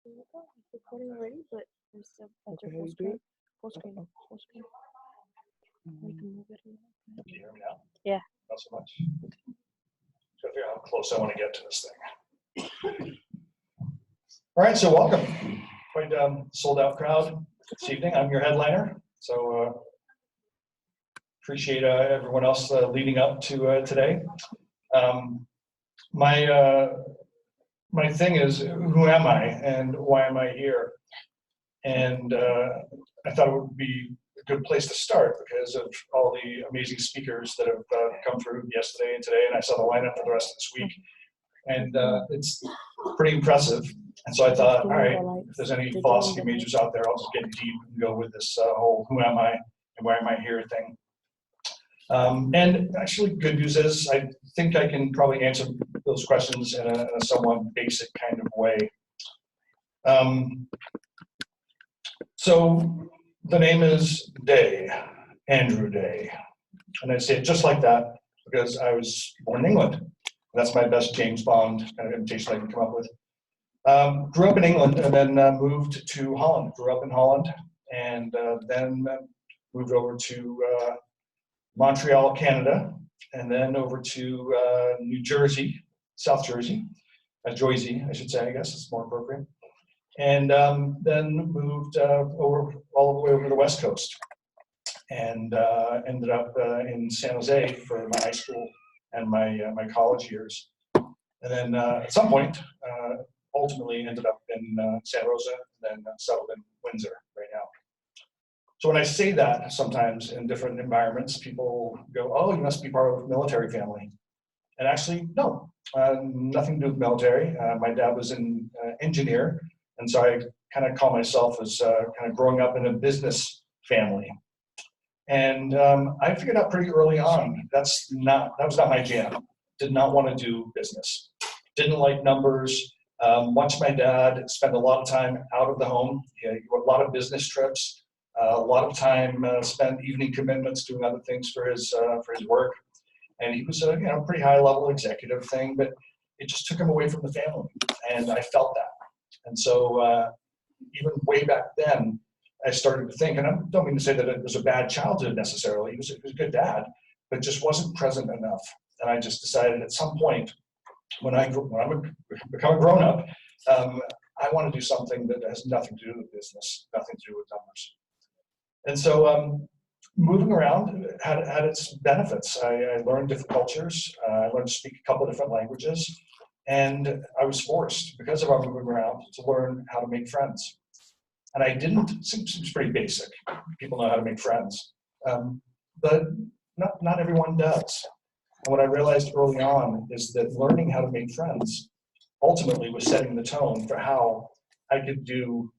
It's recording already, but there's a Okay, full how you do screen. it? Full screen. Full screen. We can move it. Can you hear me now? Yeah. Not so much. Gotta figure out how close I want to get to this thing. All right, so welcome. Quite sold out crowd this evening. I'm your headliner, so appreciate everyone else leading up to today. My thing is, who am I and why am I here? And I thought it would be a good place to start because of all the amazing speakers that have come through yesterday and today, and I saw the lineup for the rest of this week. And it's pretty impressive. And so I thought, all right, if there's any philosophy majors out there, I'll just get deep and go with this whole who am I and why am I here thing. And actually, good news is I think I can probably answer those questions in a somewhat basic kind of way. So the name is Day, Andrew Day. And I say it just like that because I was born in England. That's my best James Bond kind of imitation I can come up with. Grew up in England and then moved to Holland. Grew up in Holland and then moved over to Montreal, Canada, and then over to New Jersey, South Jersey, Jersey, I should say, I guess it's more appropriate. And then moved over all the way over to the West Coast and ended up in San Jose for my high school and my college years. And then at some point, ultimately ended up in Santa Rosa and then settled in Windsor right now. So when I say that sometimes in different environments, people go, oh, you must be part of a military family. And actually, no, nothing to do with military. My dad was an engineer. And so I kind of call myself as kind of growing up in a business family. And I figured out pretty early on, that was not my jam. Did not want to do business. Didn't like numbers. Watched my dad spend a lot of time out of the home. He had a lot of business trips. A lot of time spent evening commitments doing other things for his work, and he was a pretty high level executive thing, but it just took him away from the family, and I felt that. And so even way back then, I started to think, and I don't mean to say that it was a bad childhood necessarily. He was a good dad, but just wasn't present enough. And I just decided at some point when I would become a grown up, I want to do something that has nothing to do with business, nothing to do with numbers. And so moving around had its benefits. I learned different cultures. I learned to speak a couple of different languages. And I was forced, because of our moving around, to learn how to make friends. And I didn't, it seems pretty basic. People know how to make friends. But not everyone does. And what I realized early on is that learning how to make friends ultimately was setting the tone for how I could do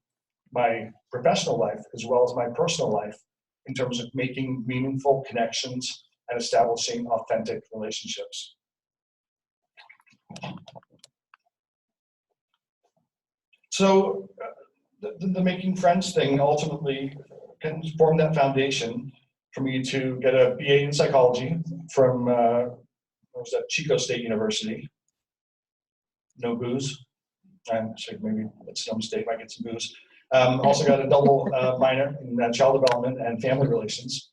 my professional life as well as my personal life in terms of making meaningful connections and establishing authentic relationships. So the making friends thing ultimately can form that foundation for me to get a BA in psychology from Chico State University. No booze. I'm sure maybe that's some state might get some booze. Also got a double minor in child development and family relations.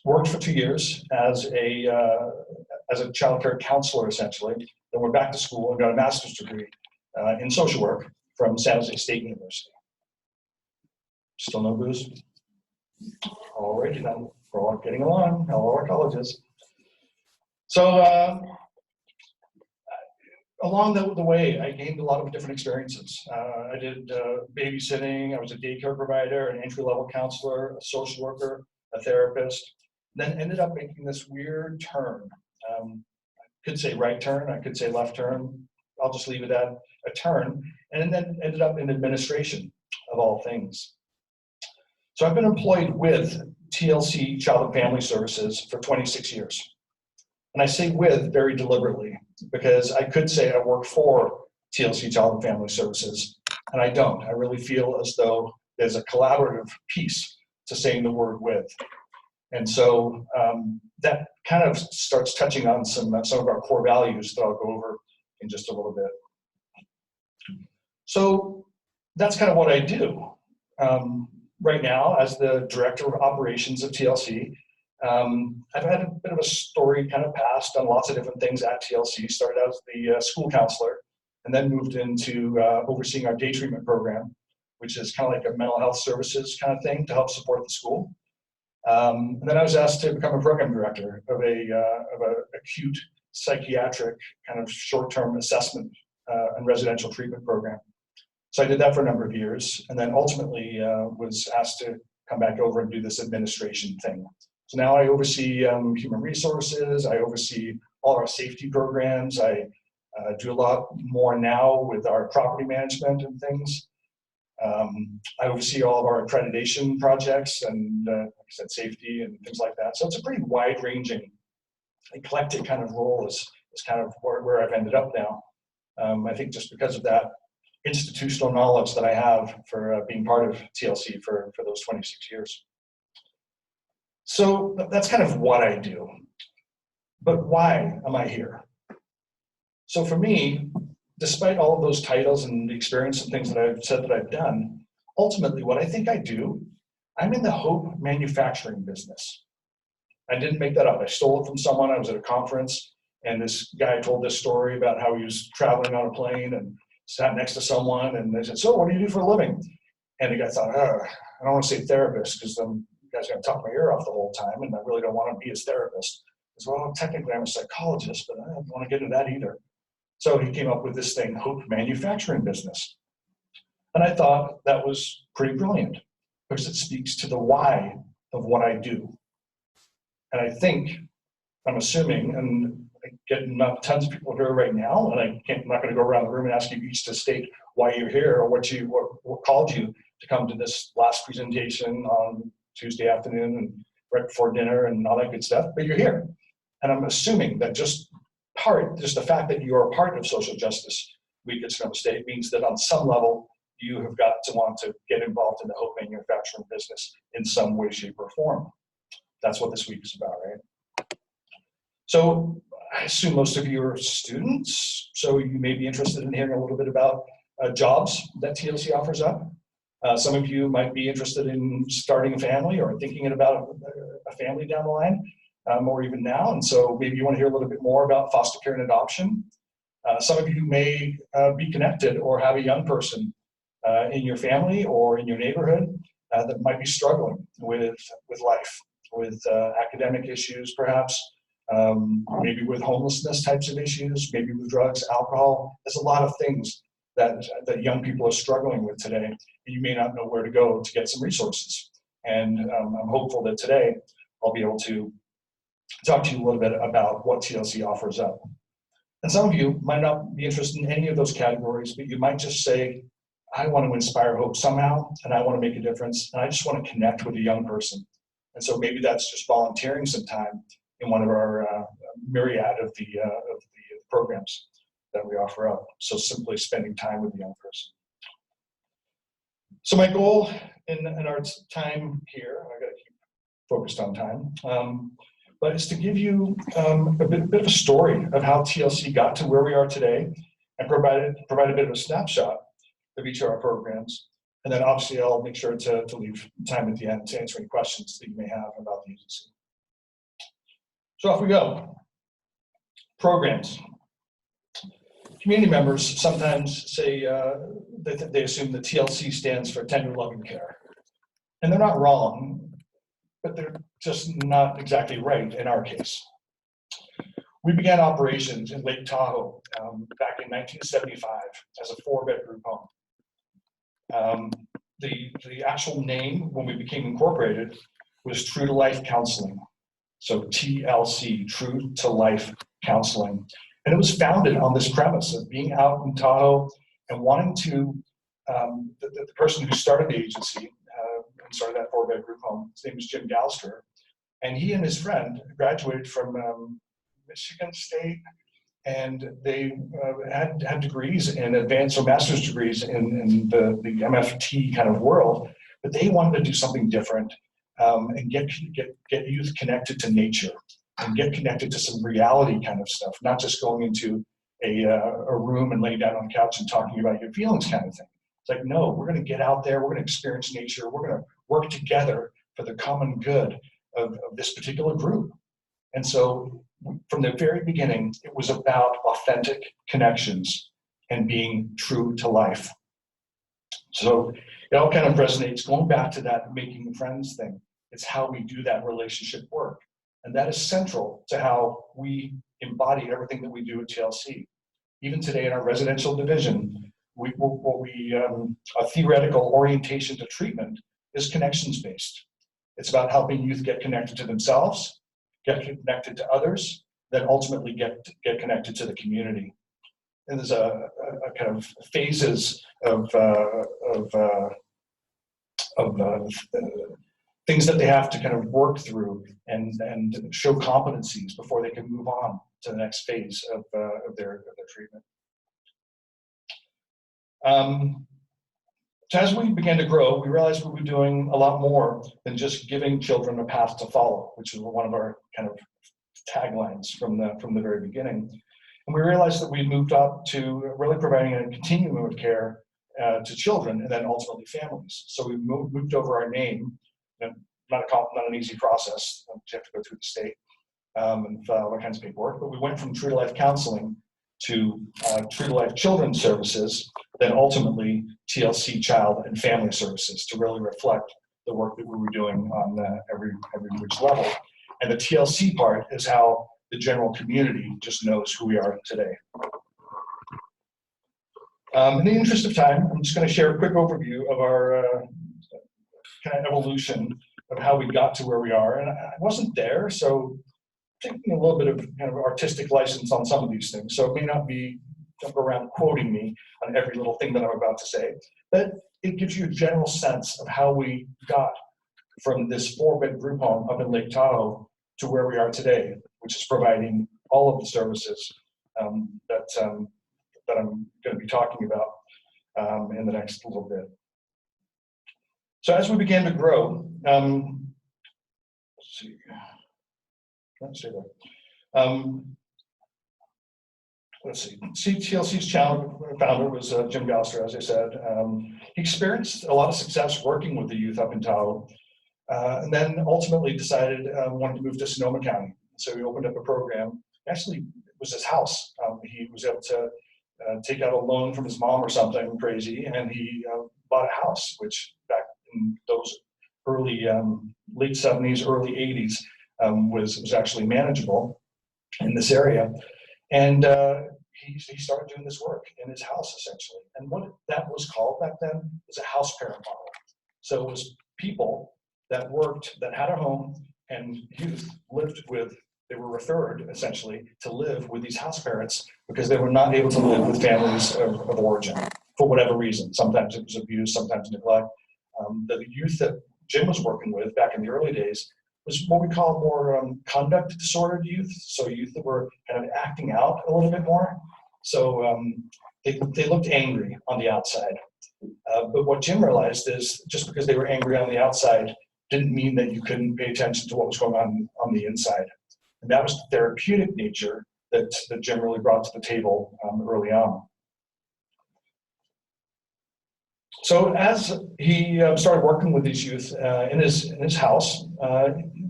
Worked for 2 years as a child care counselor, essentially. Then went back to school and got a master's degree in social work from San Jose State University. Still no booze? Alrighty then, we're all getting along, all our colleges. So along the way, I gained a lot of different experiences. I did babysitting, I was a daycare provider, an entry-level counselor, a social worker, a therapist, then ended up making this weird turn. I could say right turn, I could say left turn. I'll just leave it at a turn, and then ended up in administration of all things. So I've been employed with TLC Child and Family Services for 26 years. And I say with very deliberately, because I could say I work for TLC Child and Family Services, and I don't. I really feel as though there's a collaborative piece to saying the word with. And so that kind of starts touching on some of our core values that I'll go over in just a little bit. So that's kind of what I do. Right now, as the director of operations of TLC, I've had a bit of a story kind of past, done lots of different things at TLC, started out as the school counselor, and then moved into overseeing our day treatment program, which is kind of like a mental health services kind of thing to help support the school. And then I was asked to become a program director of a acute psychiatric kind of short-term assessment and residential treatment program. So I did that for a number of years, and then ultimately was asked to come back over and do this administration thing. So now I oversee human resources, I oversee all our safety programs, I do a lot more now with our property management and things. I oversee all of our accreditation projects and, like I said, safety and things like that. So it's a pretty wide-ranging, eclectic kind of role is kind of where I've ended up now. I think just because of that institutional knowledge that I have for being part of TLC for those 26 years. So that's kind of what I do. But why am I here? So for me, despite all of those titles and the experience and things that I've said that I've done, ultimately what I think I do, I'm in the hope manufacturing business. I didn't make that up. I stole it from someone. I was at a conference and this guy told this story about how he was traveling on a plane and sat next to someone and they said, so what do you do for a living? And the guy thought, I don't want to say therapist because you guys are going to talk my ear off the whole time and I really don't want to be his therapist. He said, well, technically I'm a psychologist, but I don't want to get into that either. So he came up with this thing, Hope Manufacturing Business. And I thought that was pretty brilliant because it speaks to the why of what I do. And I think, I'm assuming, and getting tons of people here right now, and I'm not going to go around the room and ask you each to state why you're here or what called you to come to this last presentation on Tuesday afternoon and right before dinner and all that good stuff, but you're here. And I'm assuming that just the fact that you're a part of Social Justice Week at Sonoma State means that on some level, you have got to want to get involved in the hope manufacturing business in some way, shape, or form. That's what this week is about, right? So I assume most of you are students, so you may be interested in hearing a little bit about jobs that TLC offers up. Some of you might be interested in starting a family or thinking about a family down the line, or even now, and so maybe you want to hear a little bit more about foster care and adoption. Some of you may be connected or have a young person in your family or in your neighborhood that might be struggling with life, with academic issues perhaps, maybe with homelessness types of issues, maybe with drugs, alcohol. There's a lot of things that young people are struggling with today, and you may not know where to go to get some resources. And I'm hopeful that today I'll be able to talk to you a little bit about what TLC offers up. And some of you might not be interested in any of those categories, but you might just say, I want to inspire hope somehow, and I want to make a difference, and I just want to connect with a young person. And so maybe that's just volunteering some time in one of our myriad of the programs that we offer up. So simply spending time with a young person. So my goal in our time here, I got to keep focused on time, but it's to give you a bit of a story of how TLC got to where we are today and provide a bit of a snapshot of each of our programs. And then obviously I'll make sure to leave time at the end to answer any questions that you may have about the agency. So off we go. Programs. Community members sometimes say that they assume that TLC stands for tender loving care. And they're not wrong, but they're just not exactly right in our case. We began operations in Lake Tahoe back in 1975 as a 4-bedroom home. The actual name when we became incorporated was True to Life Counseling. So TLC, True to Life Counseling. And it was founded on this premise of being out in Tahoe and wanting to, the person who started the agency, and started that 4-bedroom home, his name was Jim Galster, and he and his friend graduated from Michigan State, and they had degrees in advanced or master's degrees in the MFT kind of world, but they wanted to do something different and get youth connected to nature and get connected to some reality kind of stuff, not just going into a room and laying down on the couch and talking about your feelings kind of thing. It's like, no, we're going to get out there, we're going to experience nature, we're going to work together for the common good of this particular group. And so from the very beginning, it was about authentic connections and being true to life. So it all kind of resonates, going back to that making friends thing. It's how we do that relationship work. And that is central to how we embody everything that we do at TLC. Even today in our residential division, a theoretical orientation to treatment is connections-based. It's about helping youth get connected to themselves, get connected to others, then ultimately get connected to the community. And there's a kind of phases of things that they have to kind of work through and show competencies before they can move on to the next phase of their treatment. So as we began to grow, we realized we were doing a lot more than just giving children a path to follow, which is one of our kind of taglines from the very beginning. And we realized that we moved up to really providing a continuum of care to children and then ultimately families. So we moved over our name, and not an easy process. You have to go through the state and file all kinds of paperwork. But we went from True to Life Counseling to True to Life Children's Services, then ultimately TLC Child and Family Services to really reflect the work that we were doing on every which level. And the TLC part is how the general community just knows who we are today. In the interest of time, I'm just going to share a quick overview of our kind of evolution of how we got to where we are. And I wasn't there, so taking a little bit of kind of artistic license on some of these things. So it may not be, don't go around quoting me on every little thing that I'm about to say, but it gives you a general sense of how we got from this 4-bed group home up in Lake Tahoe to where we are today, which is providing all of the services that I'm going to be talking about in the next little bit. So as we began to grow, let's see. Let's see that. Let's see. TLC's founder was Jim Gouster, as I said. He experienced a lot of success working with the youth up in Tahoe, and then ultimately decided wanted to move to Sonoma County. So he opened up a program. Actually, it was his house. He was able to take out a loan from his mom or something crazy, and he bought a house, which back in those early late 70s, early 80s was actually manageable in this area. And he started doing this work in his house, essentially. And what that was called back then was a house parent model. So it was people that worked, that had a home, and youth lived with, they were referred, essentially, to live with these house parents because they were not able to live with families of origin for whatever reason. Sometimes it was abuse, sometimes neglect. The youth that Jim was working with back in the early days was what we call more conduct disordered youth. So youth that were kind of acting out a little bit more. So they looked angry on the outside. But what Jim realized is just because they were angry on the outside didn't mean that you couldn't pay attention to what was going on the inside. And that was the therapeutic nature that Jim really brought to the table early on. So as he started working with these youth in his house,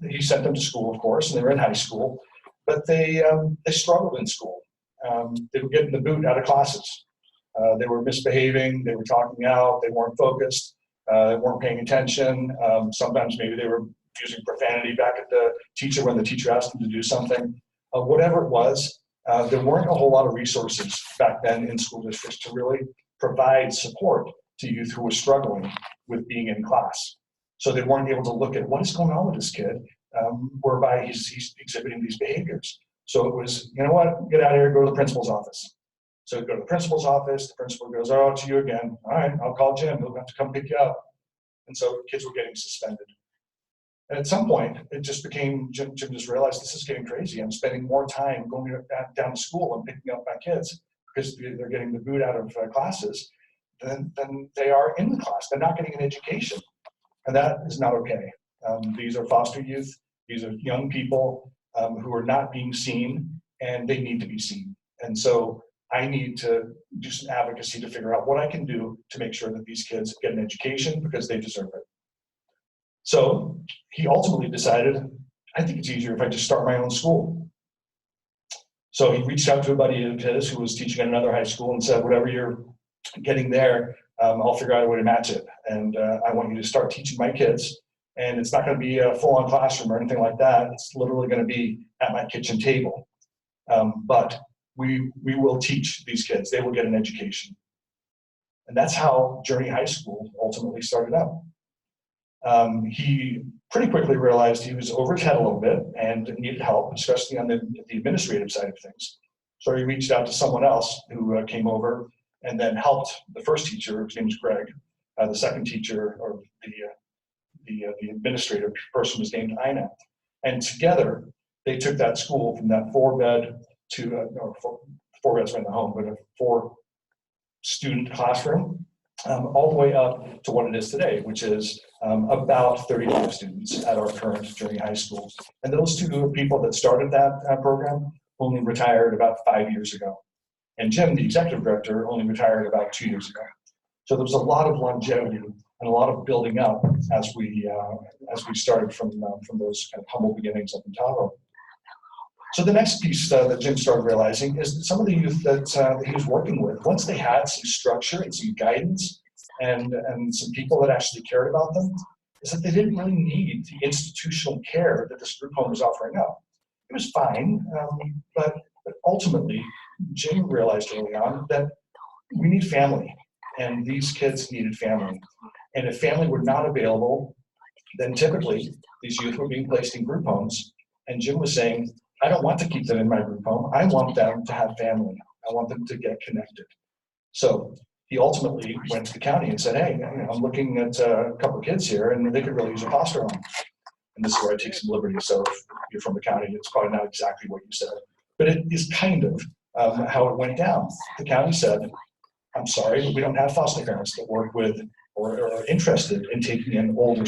he sent them to school, of course, and they were in high school, but they struggled in school. They were getting the boot out of classes. They were misbehaving, they were talking out, they weren't focused, they weren't paying attention. Sometimes maybe they were using profanity back at the teacher when the teacher asked them to do something. Whatever it was, there weren't a whole lot of resources back then in school districts to really provide support to youth who were struggling with being in class. So they weren't able to look at what is going on with this kid, whereby he's exhibiting these behaviors. So it was, you know what, get out of here, go to the principal's office. So go to the principal's office, the principal goes, oh, it's you again. All right, I'll call Jim, he'll have to come pick you up. And so kids were getting suspended. And at some point, it just became, Jim just realized this is getting crazy. I'm spending more time going down to school and picking up my kids because they're getting the boot out of classes than they are in the class. They're not getting an education. And that is not okay. These are foster youth. These are young people who are not being seen, and they need to be seen. And so I need to do some advocacy to figure out what I can do to make sure that these kids get an education because they deserve it. So he ultimately decided, I think it's easier if I just start my own school. So he reached out to a buddy of his who was teaching at another high school and said, whatever you're getting there, I'll figure out a way to match it. And I want you to start teaching my kids. And it's not going to be a full-on classroom or anything like that. It's literally going to be at my kitchen table. But we will teach these kids. They will get an education. And that's how Journey High School ultimately started out. He pretty quickly realized he was over his head a little bit and needed help, especially on the administrative side of things. So he reached out to someone else who came over and then helped the first teacher, his name was Greg. The second teacher, or the administrative person, was named Ina. And together, they took that school from that 4-bed to, four beds in the home, but a 4-student classroom, all the way up to what it is today, which is about 35 students at our current Journey High School. And those two people that started that program only retired about 5 years ago. And Jim, the executive director, only retired about 2 years ago. So there was a lot of longevity and a lot of building up as we started from those kind of humble beginnings up in Tahoe. So the next piece that Jim started realizing is that some of the youth that he was working with, once they had some structure and some guidance and some people that actually cared about them, is that they didn't really need the institutional care that this group home was offering up. It was fine, but ultimately, Jim realized early on that we need family, and these kids needed family. And if family were not available, then typically these youth were being placed in group homes. And Jim was saying, I don't want to keep them in my group home. I want them to have family. I want them to get connected. So he ultimately went to the county and said, hey, I'm looking at a couple of kids here, and they could really use a foster home. And this is where I take some liberty. So if you're from the county, it's probably not exactly what you said. But it is kind of how it went down. The county said, I'm sorry, but we don't have foster parents that work with or are interested in taking in older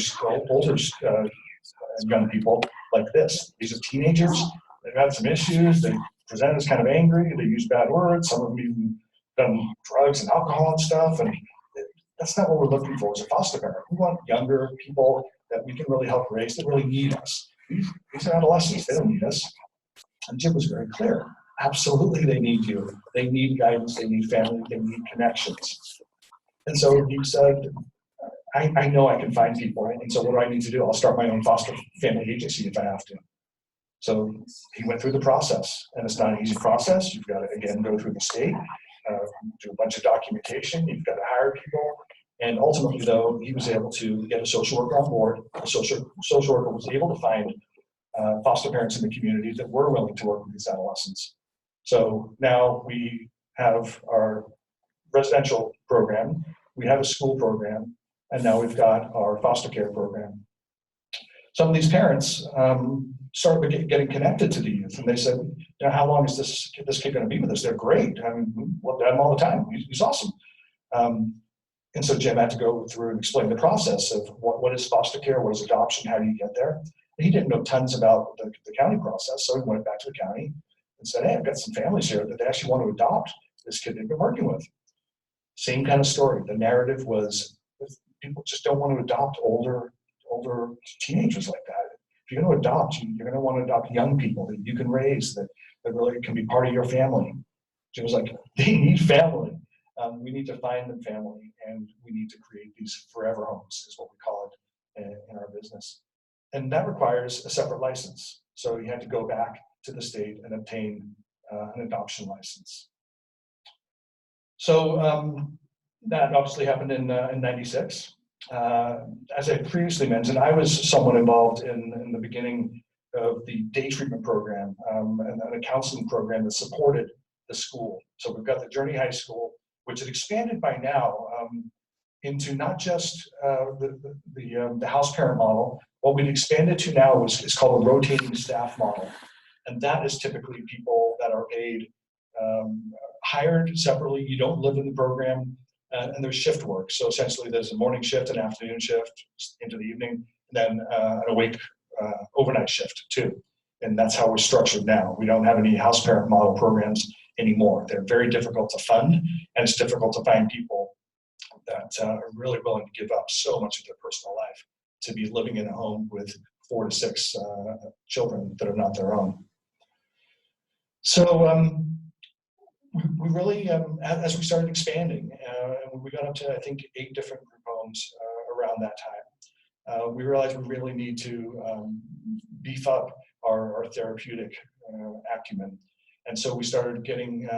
young people like this. These are teenagers. They've had some issues. They present as kind of angry. They use bad words. Some of them even done drugs and alcohol and stuff. And that's not what we're looking for as a foster parent. We want younger people that we can really help raise, that really need us. These are adolescents. They don't need us. And Jim was very clear. Absolutely, they need you. They need guidance. They need family. They need connections. And so he said, I know I can find people. And so what do I need to do? I'll start my own foster family agency if I have to. So he went through the process. And it's not an easy process. You've got to, again, go through the state, do a bunch of documentation. You've got to hire people. And ultimately, though, he was able to get a social worker on board. The social worker was able to find foster parents in the community that were willing to work with these adolescents. So now we have our residential program, we have a school program, and now we've got our foster care program. Some of these parents started getting connected to the youth, and they said, how long is this kid going to be with us? They're great. I mean, we look at him all the time. He's awesome. And so Jim had to go through and explain the process of what is foster care, what is adoption, how do you get there? And he didn't know tons about the county process, so he went back to the county and said, hey, I've got some families here that they actually want to adopt this kid they've been working with. Same kind of story. The narrative was people just don't want to adopt older teenagers like that. If you're going to adopt, you're going to want to adopt young people that you can raise, that really can be part of your family. She was like, they need family. We need to find them family, and we need to create these forever homes, is what we call it in our business. And that requires a separate license. So you had to go back to the state and obtain an adoption license. So that obviously happened in 96. As I previously mentioned, I was somewhat involved in the beginning of the day treatment program and a counseling program that supported the school. So we've got the Journey High School, which had expanded by now into not just the house parent model. What we've expanded to now is called a rotating staff model. And that is typically people that are paid, hired separately. You don't live in the program, and there's shift work. So essentially there's a morning shift, an afternoon shift into the evening, and then an awake overnight shift too. And that's how we're structured now. We don't have any house parent model programs anymore. They're very difficult to fund, and it's difficult to find people that are really willing to give up so much of their personal life to be living in a home with 4 to 6 children that are not their own. So we really, as we started expanding, we got up to, I think, 8 different group homes around that time. We realized we really need to beef up our therapeutic acumen. And so we started getting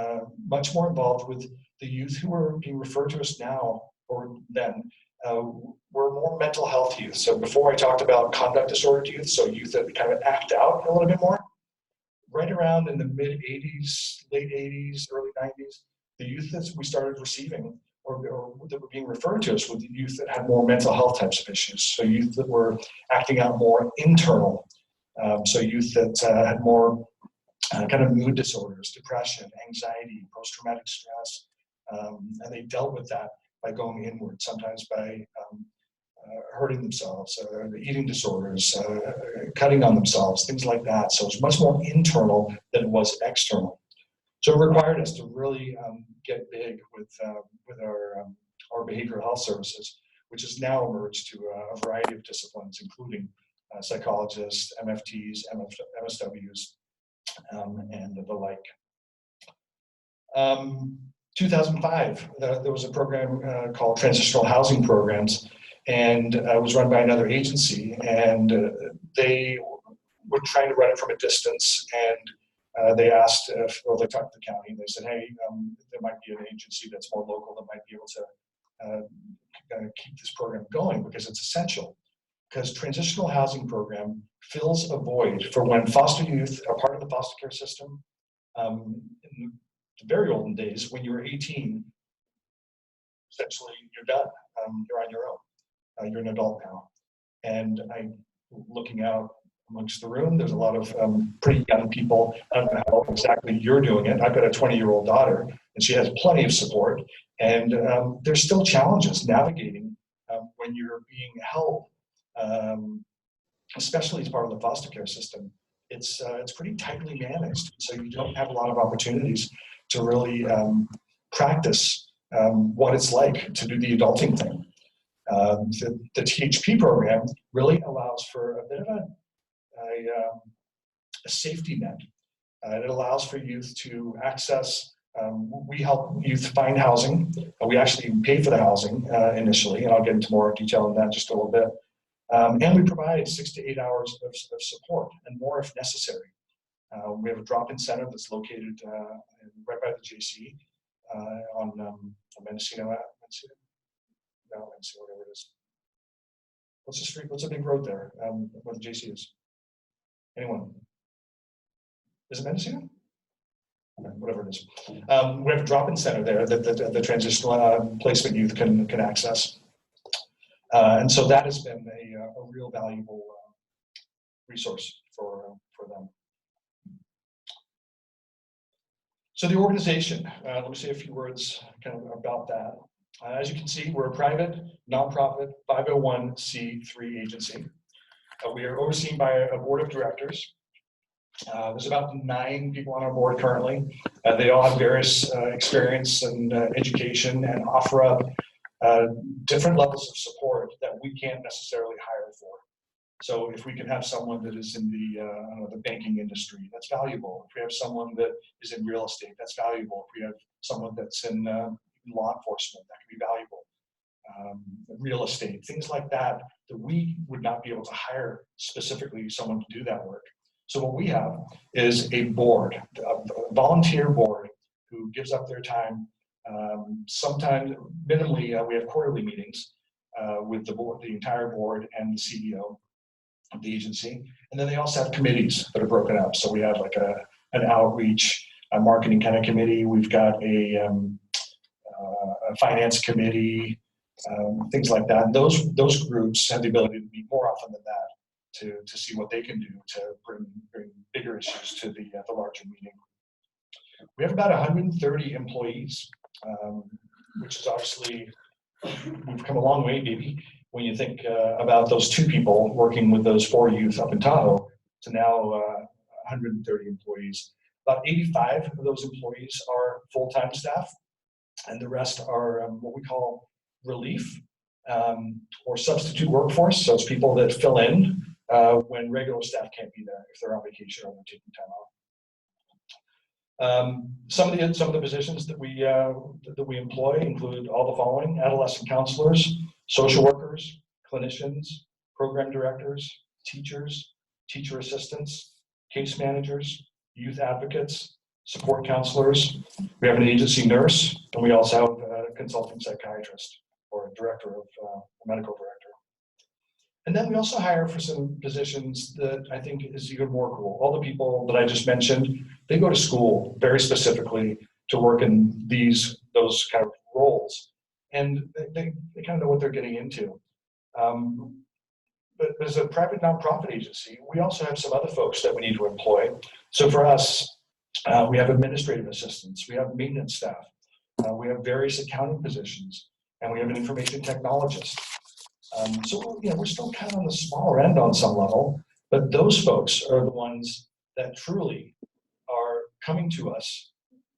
much more involved with the youth who are being referred to us now, or then, were more mental health youth. So before I talked about conduct disordered youth, so youth that kind of act out a little bit more, right around in the mid 80s, late 80s, early 90s, the youth that we started receiving or that were being referred to us were the youth that had more mental health types of issues. So youth that were acting out more internal. So youth that had more kind of mood disorders, depression, anxiety, post-traumatic stress, and they dealt with that by going inward, sometimes by hurting themselves, eating disorders, cutting on themselves, things like that. So it's much more internal than it was external. So it required us to really get big with our behavioral health services, which has now emerged to a variety of disciplines, including psychologists, MFTs, MSWs, and the like. 2005, there was a program called Transitional Housing Programs, and it was run by another agency, and they were trying to run it from a distance, and they asked if, or they talked to the county, and they said, hey, there might be an agency that's more local that might be able to keep this program going, because it's essential. Because transitional housing program fills a void for when foster youth are part of the foster care system. In the very olden days, when you were 18, essentially you're done. You're on your own. You're an adult now. And looking out amongst the room, there's a lot of pretty young people. I don't know how exactly you're doing it. I've got a 20-year-old daughter, and she has plenty of support. And there's still challenges navigating when you're being held, especially as part of the foster care system. It's pretty tightly managed, so you don't have a lot of opportunities to really practice what it's like to do the adulting thing. The THP program really allows for a bit of a safety net. It allows for youth to access, we help youth find housing. We actually pay for the housing initially, and I'll get into more detail on that in just a little bit. And we provide 6 to 8 hours of support and more if necessary. We have a drop-in center that's located right by the JC on Mendocino, whatever it is. What's the street? What's the big road there where the JC is? Anyone? Is it Mendocino? Okay, whatever it is. We have a drop-in center there that the transitional placement youth can access. And so that has been a real valuable resource for them. So the organization, let me say a few words kind of about that. As you can see, we're a private, nonprofit, 501c3 agency. We are overseen by a board of directors. There's about 9 people on our board currently. They all have various experience and education, and offer up different levels of support that we can't necessarily hire for. So if we can have someone that is in the banking industry, that's valuable. If we have someone that is in real estate, that's valuable. If we have someone that's in law enforcement, that can be valuable. Real estate, things like that, that we would not be able to hire specifically someone to do that work. So what we have is a board, a volunteer board who gives up their time. Sometimes, minimally, we have quarterly meetings with the board, the entire board, and the CEO of the agency. And then they also have committees that are broken up. So we have like an outreach, a marketing kind of committee. We've got a finance committee, things like that. And those groups have the ability to meet more often than that to see what they can do to bring bigger issues to the larger meeting. We have about 130 employees, which is obviously, we've come a long way, maybe, when you think about those 2 people working with those 4 youth up in Tahoe to now 130 employees. About 85 of those employees are full-time staff, and the rest are what we call relief or substitute workforce. So it's people that fill in when regular staff can't be there if they're on vacation or they're taking time off. Some of the positions that we employ include all the following: adolescent counselors, social workers, clinicians, program directors, teachers, teacher assistants, case managers, youth advocates, support counselors. We have an agency nurse, and we also have a consulting psychiatrist or a director of a medical director. And then we also hire for some positions that I think is even more cool. All the people that I just mentioned, they go to school very specifically to work in those kind of roles, and they kind of know what they're getting into. But as a private nonprofit agency, we also have some other folks that we need to employ. So for us, we have administrative assistants, we have maintenance staff, we have various accounting positions, and we have an information technologist. So we're still kind of on the smaller end on some level, but those folks are the ones that truly are coming to us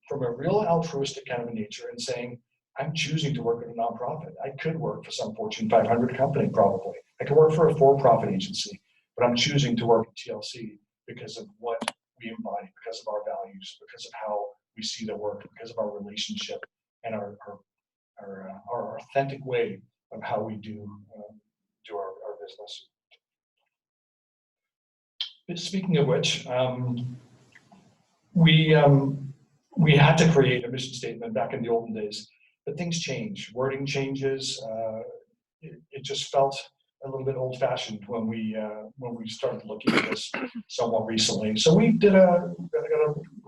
from a real altruistic kind of a nature and saying, I'm choosing to work at a nonprofit. I could work for some Fortune 500 company, probably. I could work for a for-profit agency, but I'm choosing to work at TLC because of what we embody, because of our values, because of how we see the work, because of our relationship and our authentic way of how we do our business. But speaking of which, we had to create a mission statement back in the olden days, but things change, wording changes. It just felt a little bit old-fashioned when we started looking at this somewhat recently. So we got a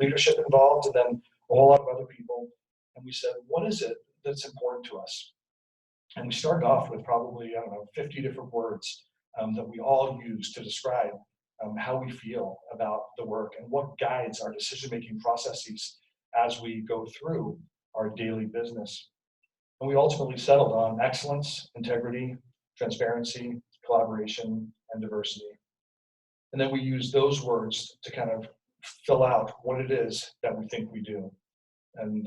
leadership involved, and then a whole lot of other people, and we said, what is it that's important to us? And we started off with probably, 50 different words that we all use to describe how we feel about the work and what guides our decision-making processes as we go through our daily business. And we ultimately settled on excellence, integrity, transparency, collaboration, and diversity. And then we use those words to kind of fill out what it is that we think we do. And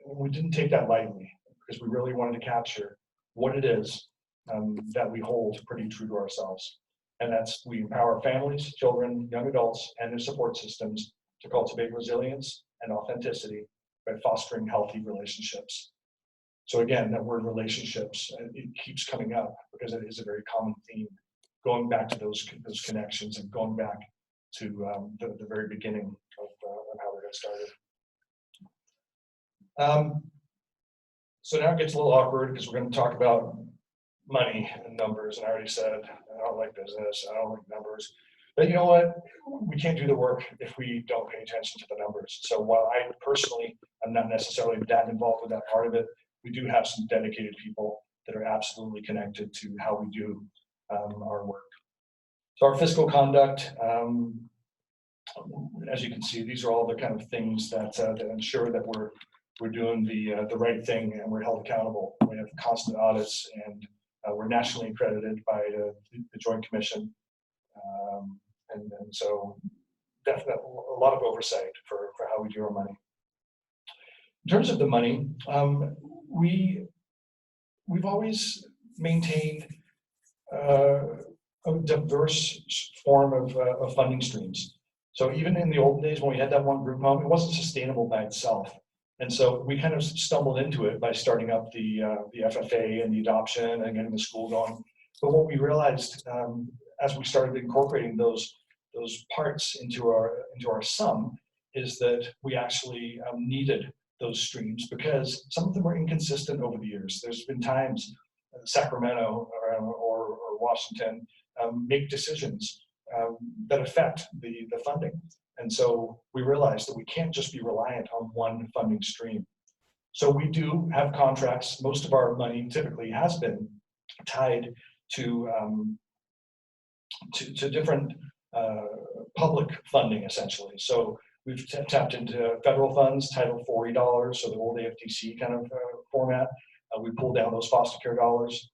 we didn't take that lightly, because we really wanted to capture what it is that we hold pretty true to ourselves. And that's, we empower families, children, young adults, and their support systems to cultivate resilience and authenticity by fostering healthy relationships. So again, that word relationships, it keeps coming up because it is a very common theme, going back to those connections and going back to the very beginning of how we got started. So now it gets a little awkward because we're going to talk about money and numbers. And I already said, I don't like business, I don't like numbers. But you know what? We can't do the work if we don't pay attention to the numbers. So while I personally am not necessarily that involved with that part of it, we do have some dedicated people that are absolutely connected to how we do our work. So our fiscal conduct, as you can see, these are all the kind of things that ensure that we're doing the right thing and we're held accountable. We have constant audits, and we're nationally accredited by the Joint Commission. And so definitely a lot of oversight for how we do our money. In terms of the money, we've always maintained a diverse form of funding streams. So even in the old days when we had that one group home, it wasn't sustainable by itself. And so we kind of stumbled into it by starting up the FFA and the adoption and getting the school going. But what we realized as we started incorporating those parts into our sum is that we actually needed those streams because some of them were inconsistent over the years. There's been times Sacramento or Washington make decisions that affect the funding. And so we realized that we can't just be reliant on one funding stream. So we do have contracts. Most of our money typically has been tied to different public funding, essentially. So we've tapped into federal funds, Title 40 dollars, so the old AFTC kind of format. We pulled down those foster care dollars.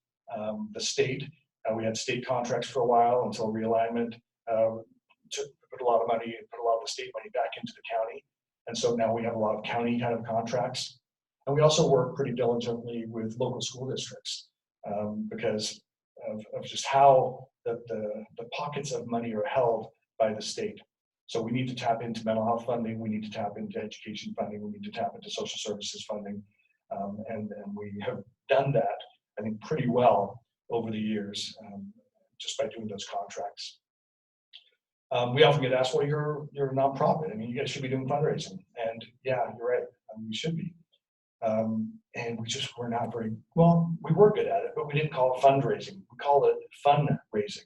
The state, we had state contracts for a while until realignment. to put a lot of money, put a lot of the state money back into the county. And so now we have a lot of county kind of contracts. And we also work pretty diligently with local school districts because of just how the pockets of money are held by the state. So we need to tap into mental health funding, we need to tap into education funding, we need to tap into social services funding. And we have done that, I think, pretty well over the years, just by doing those contracts. We often get asked, well, you're a nonprofit. I mean, you guys should be doing fundraising. And yeah, you're right, we should be. And we just were not very, well, we were good at it, but we didn't call it fundraising. We called it fundraising.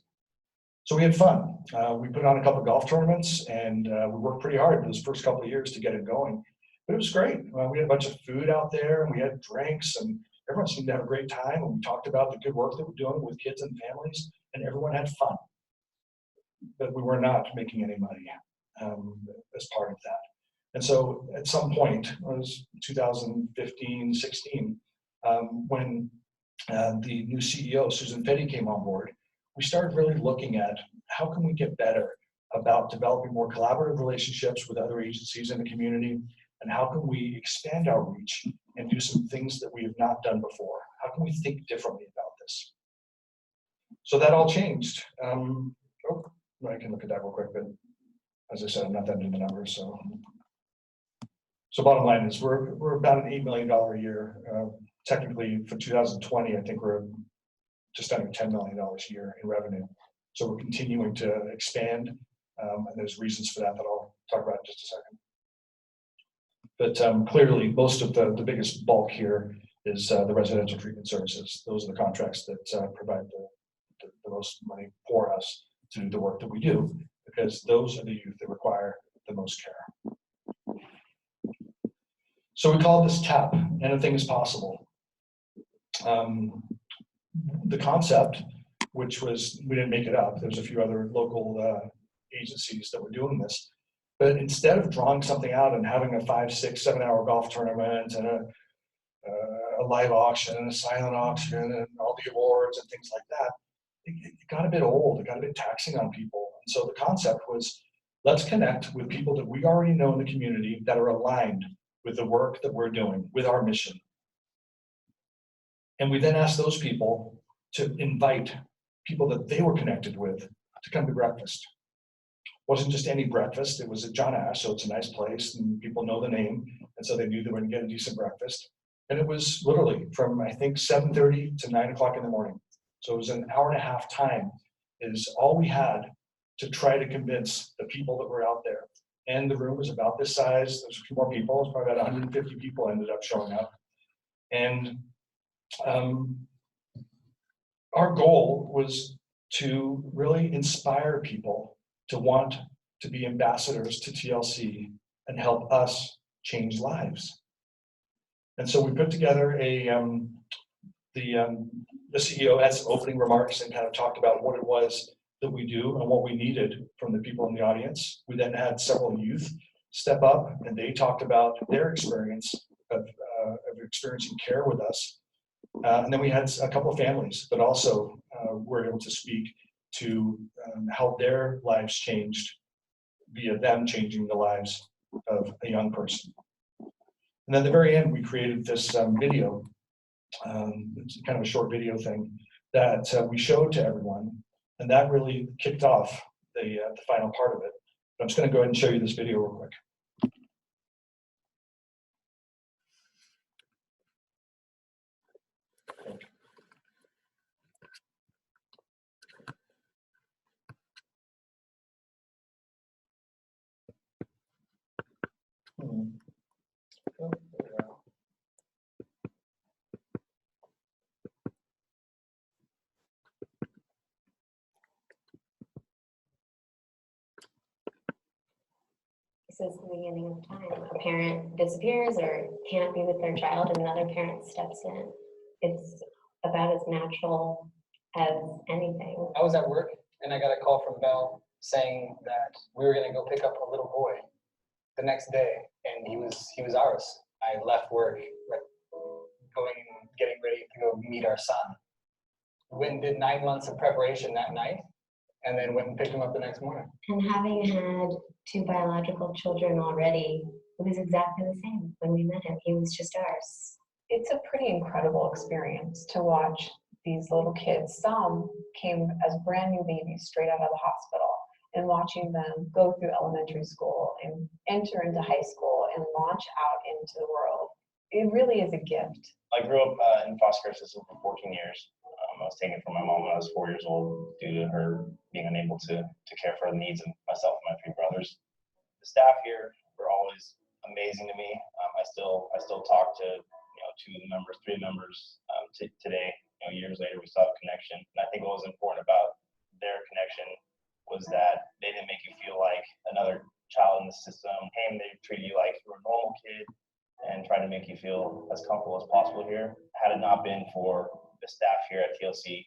So we had fun. We put on a couple of golf tournaments, and we worked pretty hard for those first couple of years to get it going. But it was great. We had a bunch of food out there, and we had drinks, and everyone seemed to have a great time. And we talked about the good work that we're doing with kids and families, and everyone had fun. But we were not making any money as part of that. And so at some point, it was 2015, 16, when the new CEO, Susan Fetty, came on board, we started really looking at how can we get better about developing more collaborative relationships with other agencies in the community, and how can we expand our reach and do some things that we have not done before? How can we think differently about this? So that all changed. I can look at that real quick, but as I said, I'm not that into the numbers. So bottom line is we're about an $8 million a year. Technically for 2020, I think we're just under $10 million a year in revenue. So we're continuing to expand, and there's reasons for that I'll talk about in just a second. But clearly, most of the biggest bulk here is the residential treatment services. Those are the contracts that provide the most money for us to do the work that we do, because those are the youth that require the most care. So we call this TAP, anything is possible. The concept, which was, we didn't make it up, there's a few other local agencies that were doing this, but instead of drawing something out and having a 5, 6, 7 hour golf tournament and a live auction and a silent auction and all the awards and things like that, it got a bit old, it got a bit taxing on people. And so the concept was, let's connect with people that we already know in the community that are aligned with the work that we're doing, with our mission. And we then asked those people to invite people that they were connected with to come to breakfast. It wasn't just any breakfast, it was at John Ash, so it's a nice place and people know the name, and so they knew they were gonna get a decent breakfast. And it was literally from, I think, 7:30 to 9 o'clock in the morning. So it was an hour and a half time is all we had to try to convince the people that were out there. And the room was about this size. There's a few more people. It's probably about 150 people ended up showing up. And our goal was to really inspire people to want to be ambassadors to TLC and help us change lives. And so we put together the CEO had some opening remarks and kind of talked about what it was that we do and what we needed from the people in the audience. We then had several youth step up, and they talked about their experience of experiencing care with us. And then we had a couple of families that also were able to speak to how their lives changed via them changing the lives of a young person. And then at the very end, we created this video. It's kind of a short video thing that we showed to everyone, and that really kicked off the final part of it. But I'm just going to go ahead and show you this video real quick. Oh, there we go. This is the beginning of time. A parent disappears or can't be with their child, and another parent steps in. It's about as natural as anything. I was at work and I got a call from Bell saying that we were gonna go pick up a little boy the next day, and he was ours. I left work, like getting ready to go meet our son. We went and did 9 months of preparation that night, and then went and picked him up the next morning. And having had 2 biological children already, it was exactly the same when we met him. He was just ours. It's a pretty incredible experience to watch these little kids. Some came as brand new babies straight out of the hospital, and watching them go through elementary school and enter into high school and launch out into the world. It really is a gift. I grew up in foster care system for 14 years. I was taken from my mom when I was 4 years old due to her being unable to care for the needs of myself and my 3 brothers. The staff here were always amazing to me. I still talk to 2 of the members, 3 members today. Years later, we still have a connection. And I think what was important about their connection was that they didn't make you feel like another child in the system. They treated you like you were a normal kid and tried to make you feel as comfortable as possible here. Had it not been for the staff here at TLC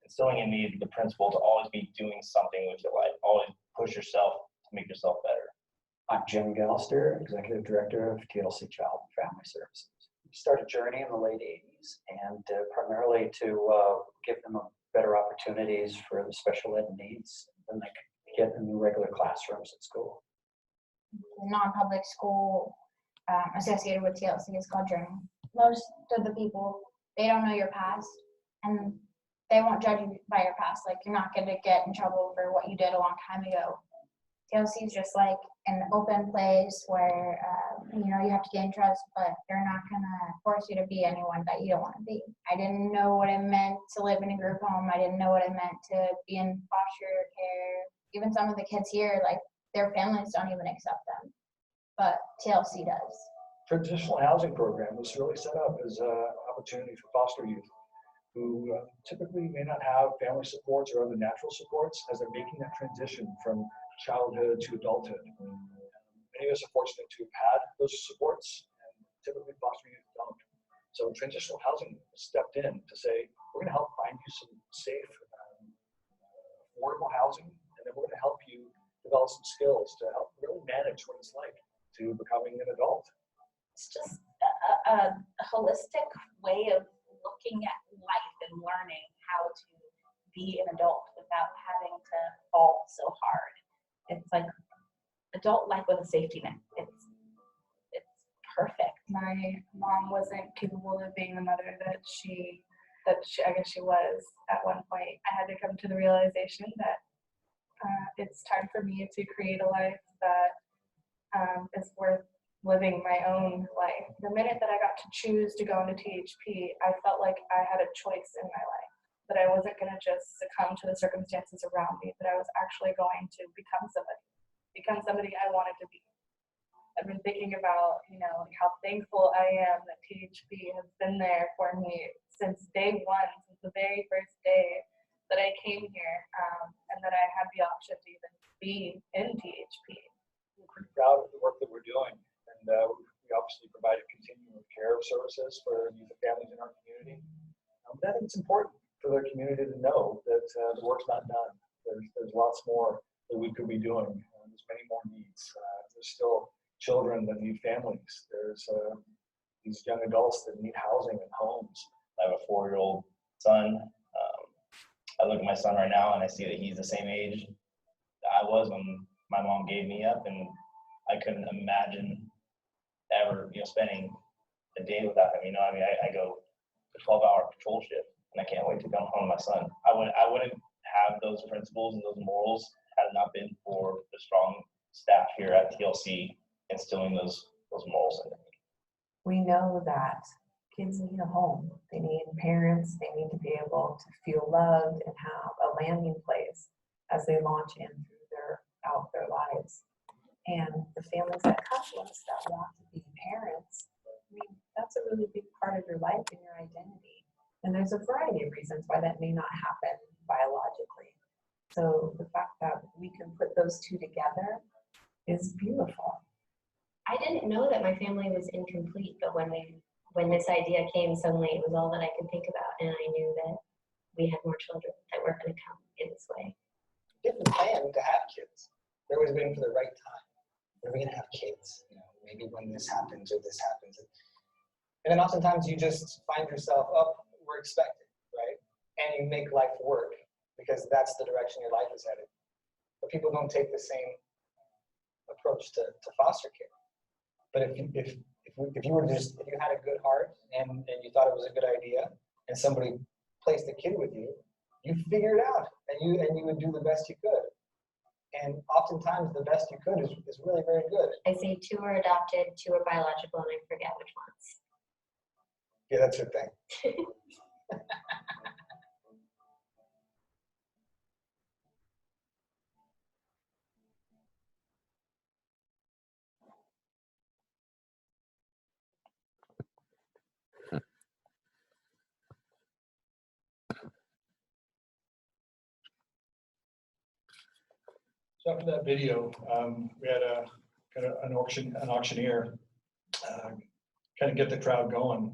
instilling in me the principle to always be doing something with your life, always push yourself to make yourself better. I'm Jim Gallister, Executive Director of TLC Child and Family Services. We started a journey in the late 80s, and primarily to give them better opportunities for the special ed needs than they could get in the regular classrooms at school. The non-public school associated with TLC is called Journey. Most of the people, they don't know your past, and they won't judge you by your past. Like, you're not going to get in trouble for what you did a long time ago. TLC is just like an open place where, you have to gain trust, but they're not going to force you to be anyone that you don't want to be. I didn't know what it meant to live in a group home. I didn't know what it meant to be in foster care. Even some of the kids here, like, their families don't even accept them, but TLC does. Transitional housing program was really set up as an opportunity for foster youth who typically may not have family supports or other natural supports as they're making that transition from childhood to adulthood. Many of us are fortunate to have had those supports, and typically foster youth don't. So transitional housing stepped in to say, we're going to help find you some safe, affordable housing, and then we're going to help you develop some skills to help really manage what it's like to becoming an adult. It's just a holistic way of looking at life and learning how to be an adult without having to fall so hard. It's like adult life with a safety net. It's perfect. My mom wasn't capable of being the mother that I guess she was at one point. I had to come to the realization that it's time for me to create a life that is worth living my own life. The minute that I got to choose to go into THP, I felt like I had a choice in my life, that I wasn't going to just succumb to the circumstances around me, that I was actually going to become somebody I wanted to be. I've been thinking about, how thankful I am that THP has been there for me since day one, since the very first day that I came here, and that I had the option to even be in THP. We're pretty proud of the work that we're doing, and we obviously provide a continuum of care services for youth and families in our community. But I think it's important for the community to know that the work's not done. There's lots more that we could be doing. There's many more needs. There's still children that need families. There's these young adults that need housing and homes. I have a 4-year-old son. I look at my son right now and I see that he's the same age that I was when my mom gave me up, and I couldn't imagine ever, spending a day without him. I go a 12-hour patrol shift, and I can't wait to come home to my son. I wouldn't have those principles and those morals had it not been for the strong staff here at TLC instilling those morals in me. We know that kids need a home. They need parents. They need to be able to feel loved and have a landing place as they launch in through their lives. And the families that come to us that want to be parents, that's a really big part of your life and your identity. And there's a variety of reasons why that may not happen biologically. So the fact that we can put those two together is beautiful. I didn't know that my family was incomplete, but when this idea came, suddenly it was all that I could think about, and I knew that we had more children that were going to come in this way. Didn't plan to have kids. They're always waiting for the right time. When are we going to have kids? Maybe when this happens or this happens. And then oftentimes you just find yourself, we're expected, right? And you make life work because that's the direction your life is headed. But people don't take the same approach to foster care. But if you were just, if you had a good heart and you thought it was a good idea and somebody placed a kid with you, you figure it out and you would do the best you could. And oftentimes the best you could is really very good. I see 2 are adopted, 2 are biological, and I forget which ones. Yeah, that's your thing. So after that video, we had an auctioneer kind of get the crowd going.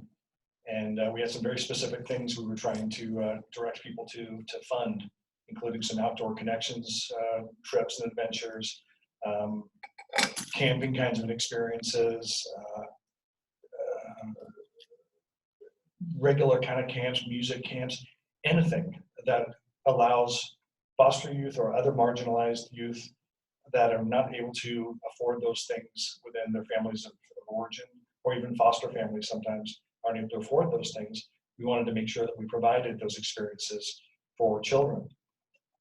And we had some very specific things we were trying to direct people to fund, including some outdoor connections, trips and adventures, camping kinds of experiences, regular kind of camps, music camps, anything that allows foster youth or other marginalized youth that are not able to afford those things within their families of origin, or even foster families sometimes aren't able to afford those things. We wanted to make sure that we provided those experiences for children.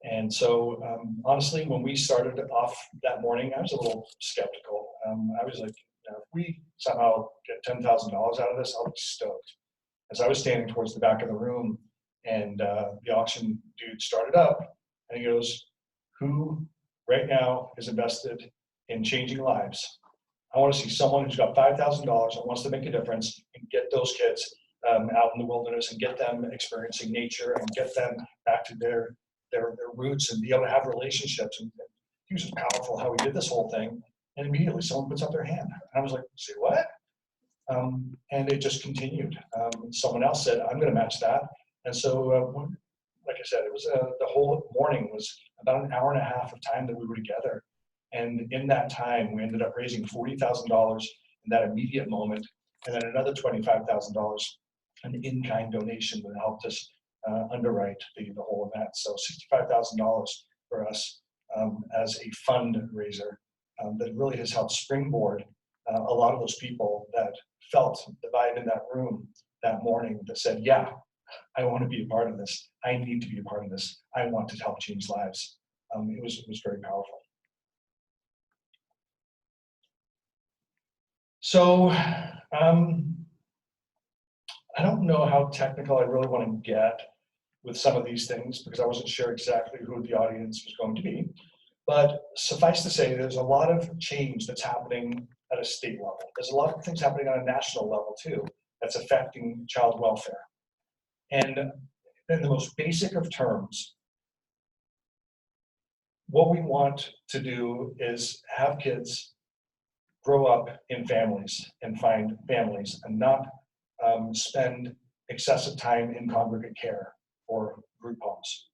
And so honestly, when we started off that morning, I was a little skeptical. I was like, if we somehow get $10,000 out of this, I'll be stoked. As I was standing towards the back of the room and the auction dude started up, and he goes, who right now is invested in changing lives? I want to see someone who's got $5,000 and wants to make a difference and get those kids out in the wilderness and get them experiencing nature and get them back to their roots and be able to have relationships. And he was powerful how he did this whole thing. And immediately someone puts up their hand. And I was like, say what? And it just continued. Someone else said, I'm going to match that. And so, like I said, it was the whole morning was about an hour and a half of time that we were together. And in that time, we ended up raising $40,000 in that immediate moment, and then another $25,000, an in-kind donation that helped us underwrite the whole event. So $65,000 for us as a fundraiser that really has helped springboard a lot of those people that felt the vibe in that room that morning that said, yeah, I want to be a part of this. I need to be a part of this. I want to help change lives. It was very powerful. So I don't know how technical I really want to get with some of these things because I wasn't sure exactly who the audience was going to be. But suffice to say, there's a lot of change that's happening at a state level. There's a lot of things happening on a national level too that's affecting child welfare. And in the most basic of terms, what we want to do is have kids grow up in families and find families and not spend excessive time in congregate care or group homes.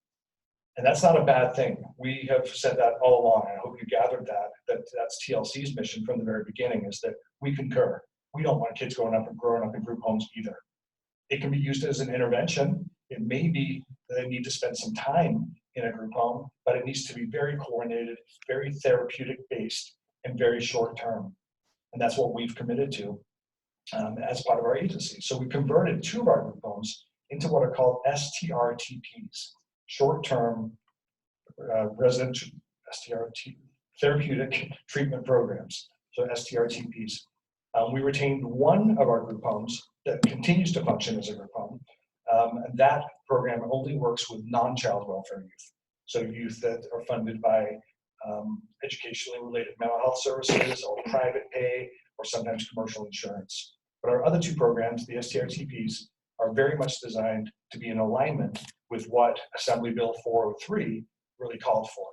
And that's not a bad thing. We have said that all along. I hope you gathered that that's TLC's mission from the very beginning, is that we concur. We don't want kids growing up in group homes either. It can be used as an intervention. It may be that they need to spend some time in a group home, but it needs to be very coordinated, very therapeutic based, and very short term. And that's what we've committed to as part of our agency. So we converted 2 of our group homes into what are called STRTPs, short-term residential therapeutic treatment programs, so STRTPs. We retained 1 of our group homes that continues to function as a group home. And that program only works with non-child welfare youth. So youth that are funded by educationally related mental health services or private pay or sometimes commercial insurance. But our other 2 programs, the STRTPs, are very much designed to be in alignment with what Assembly Bill 403 really called for.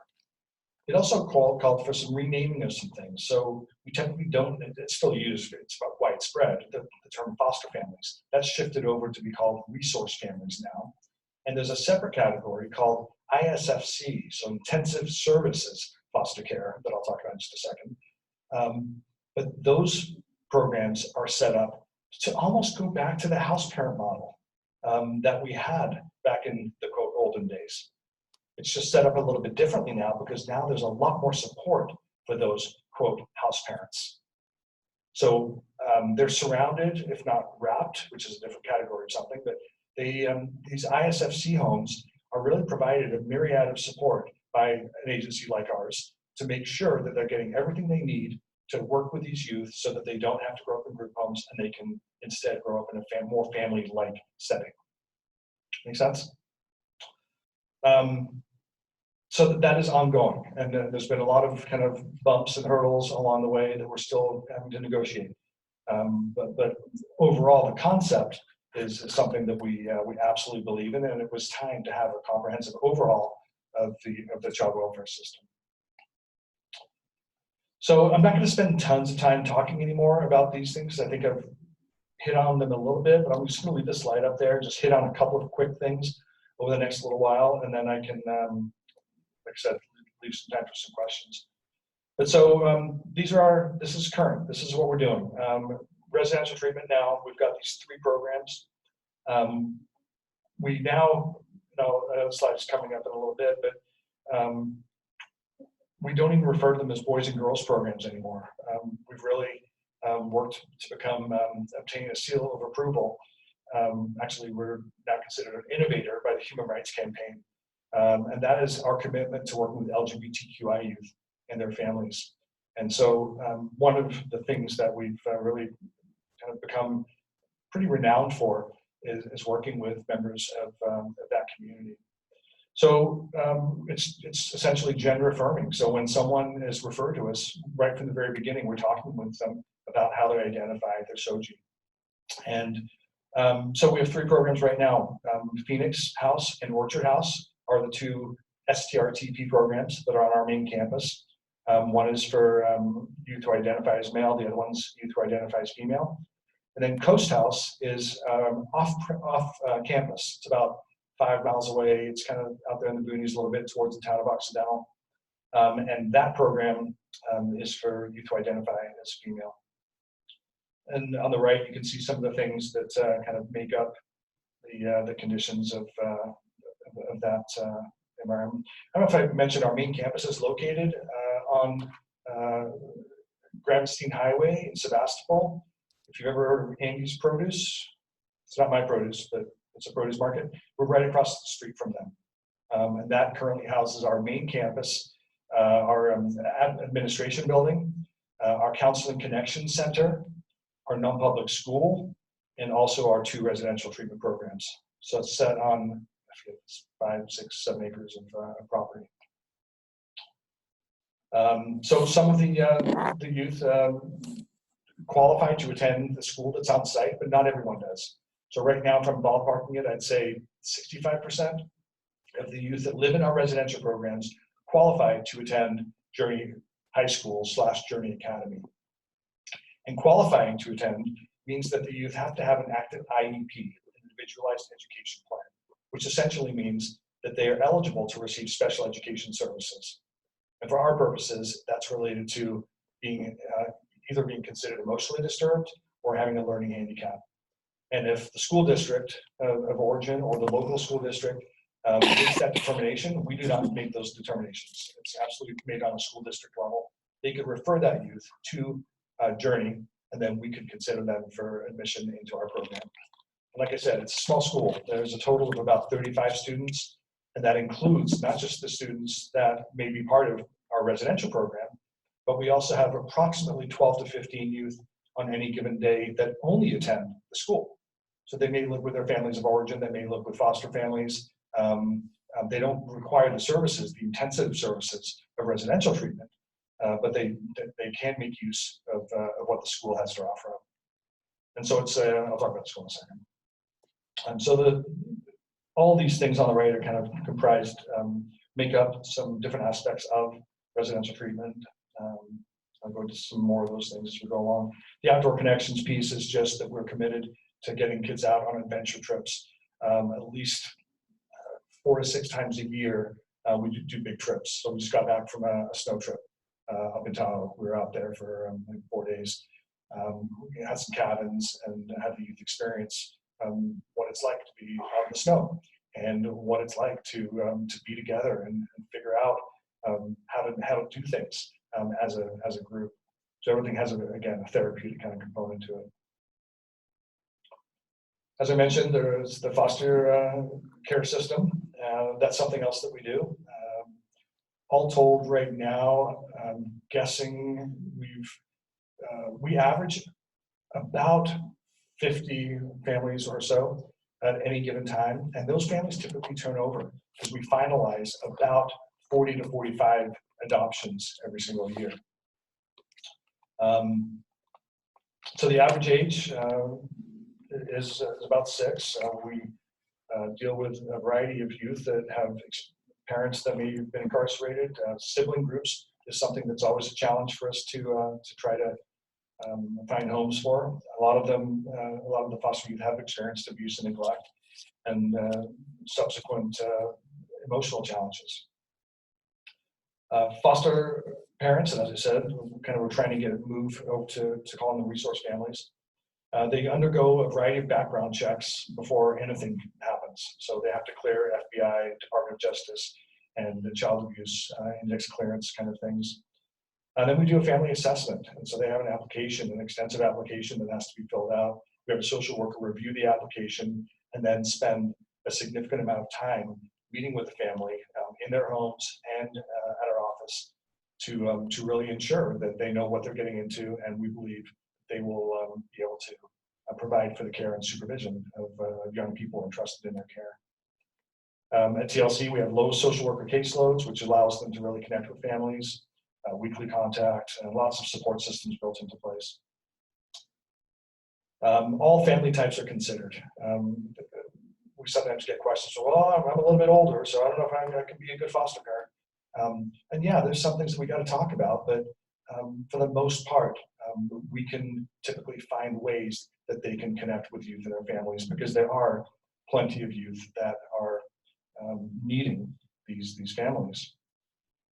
It also called for some renaming of some things. So we typically don't, it's still used, it's about widespread, the term foster families. That's shifted over to be called resource families now. And there's a separate category called ISFC, so intensive services foster care, that I'll talk about in just a second. But those programs are set up to almost go back to the house parent model that we had back in the quote olden days. It's just set up a little bit differently now because now there's a lot more support for those, quote, house parents. So they're surrounded, if not wrapped, which is a different category of something, but they, these ISFC homes are really provided a myriad of support by an agency like ours to make sure that they're getting everything they need to work with these youth so that they don't have to grow up in group homes and they can instead grow up in a more family-like setting. Make sense? So that is ongoing, and there's been a lot of kind of bumps and hurdles along the way that we're still having to negotiate. But overall, the concept is something that we absolutely believe in, and it was time to have a comprehensive overhaul of the child welfare system. So I'm not going to spend tons of time talking anymore about these things. I think I've hit on them a little bit, but I'm just going to leave the slide up there, just hit on a couple of quick things over the next little while, and then I can, like I said, leave some time for some questions. But so this is current. This is what we're doing. Residential treatment now, we've got these 3 programs. We now, the slide's coming up in a little bit, but we don't even refer to them as boys and girls programs anymore. We've really worked to obtain a seal of approval. Actually, we're now considered an innovator by the Human Rights Campaign. And that is our commitment to working with LGBTQI youth and their families. And so one of the things that we've really kind of become pretty renowned for is working with members of that community. So it's essentially gender affirming. So when someone is referred to us, right from the very beginning, we're talking with them about how they identify their SOGI. And so we have 3 programs right now. Phoenix House and Orchard House are the 2 STRTP programs that are on our main campus. One is for youth who identify as male, the other one's youth who identify as female. And then Coast House is off campus. It's about 5 miles away. It's kind of out there in the boonies a little bit towards the town of Occidental. And that program is for youth who identify as female. And on the right, you can see some of the things that kind of make up the conditions of that environment. I don't know if I mentioned our main campus is located on Gravenstein Highway in Sebastopol. If you've ever heard of Andy's Produce, it's not my produce, but it's a produce market. We're right across the street from them. And that currently houses our main campus, our administration building, our Counseling Connection Center, our non-public school, and also our 2 residential treatment programs. So it's set on, I forget, 5, 6, 7 acres of property. So some of the youth qualify to attend the school that's on site, but not everyone does. So right now, if I'm ballparking it, I'd say 65% of the youth that live in our residential programs qualify to attend Journey High School / Journey Academy. And qualifying to attend means that the youth have to have an active IEP, Individualized Education Plan, which essentially means that they are eligible to receive special education services. And for our purposes, that's related to being either being considered emotionally disturbed or having a learning handicap. And if the school district of origin or the local school district makes that determination, we do not make those determinations. It's absolutely made on a school district level. They could refer that youth to Journey, and then we could consider them for admission into our program. And like I said, it's a small school. There's a total of about 35 students, and that includes not just the students that may be part of our residential program, but we also have approximately 12 to 15 youth on any given day that only attend the school. So they may live with their families of origin, they may live with foster families. They don't require the services, the intensive services of residential treatment, but they can make use of what the school has to offer up. And so it's, I'll talk about the school in a second. So all these things on the right are kind of comprised, make up some different aspects of residential treatment. I'll go into some more of those things as we go along. The outdoor connections piece is just that we're committed to getting kids out on adventure trips. At least 4 to 6 times a year, we do big trips. So we just got back from a snow trip up in Tahoe. We were out there for like 4 days. We had some cabins and had the youth experience what it's like to be out in the snow. and what it's like to be together and figure out how to do things as a group. So everything has, again, a therapeutic kind of component to it. As I mentioned, there's the foster care system. That's something else that we do. All told, right now, I'm guessing we average about 50 families or so at any given time, and those families typically turn over because we finalize about 40 to 45 adoptions every single year. So the average age is about 6. We deal with a variety of youth that have parents that may have been incarcerated. Sibling groups is something that's always a challenge for us to try to find homes for. A lot of the foster youth have experienced abuse and neglect and subsequent emotional challenges. Foster parents, and as I said, we're trying to get it moved over to call them the resource families. They undergo a variety of background checks before anything happens. So they have to clear FBI, Department of Justice, and the child abuse index clearance kind of things. And then we do a family assessment. And so they have an application, an extensive application that has to be filled out. We have a social worker review the application and then spend a significant amount of time meeting with the family in their homes and at our office to really ensure that they know what they're getting into, and we believe they will be able to provide for the care and supervision of young people entrusted in their care. At TLC, we have low social worker caseloads, which allows them to really connect with families, weekly contact, and lots of support systems built into place. All family types are considered. We sometimes get questions, well, I'm a little bit older, so I don't know if I can be a good foster parent. And yeah, there's some things that we got to talk about, but for the most part, we can typically find ways that they can connect with youth and their families, because there are plenty of youth that are needing these families.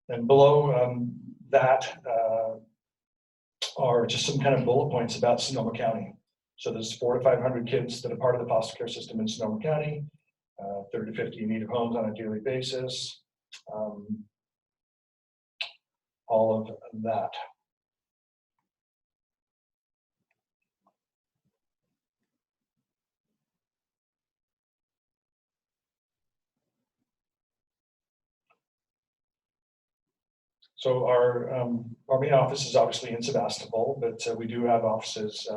And below that are just some kind of bullet points about Sonoma County. So there's 400 to 500 kids that are part of the foster care system in Sonoma County, 30 to 50 in need of homes on a daily basis, all of that. So our main office is obviously in Sebastopol, but we do have offices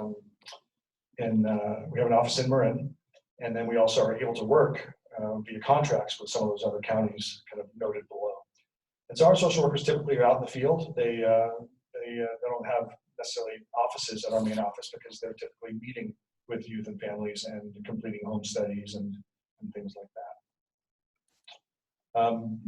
we have an office in Marin, and then we also are able to work via contracts with some of those other counties kind of noted below. And so our social workers typically are out in the field. They don't have necessarily offices at our main office because they're typically meeting with youth and families and completing home studies and things like that.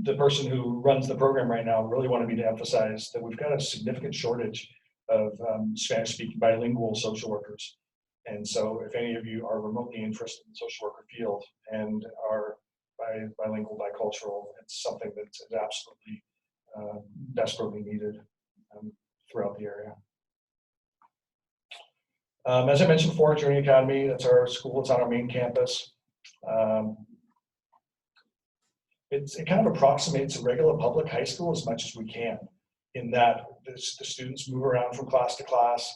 The person who runs the program right now really wanted me to emphasize that we've got a significant shortage of Spanish-speaking bilingual social workers. And so if any of you are remotely interested in the social worker field and are bilingual, bicultural, it's something that's absolutely desperately needed throughout the area. As I mentioned before, Journey Academy, that's our school. It's on our main campus. It kind of approximates a regular public high school as much as we can, in that the students move around from class to class.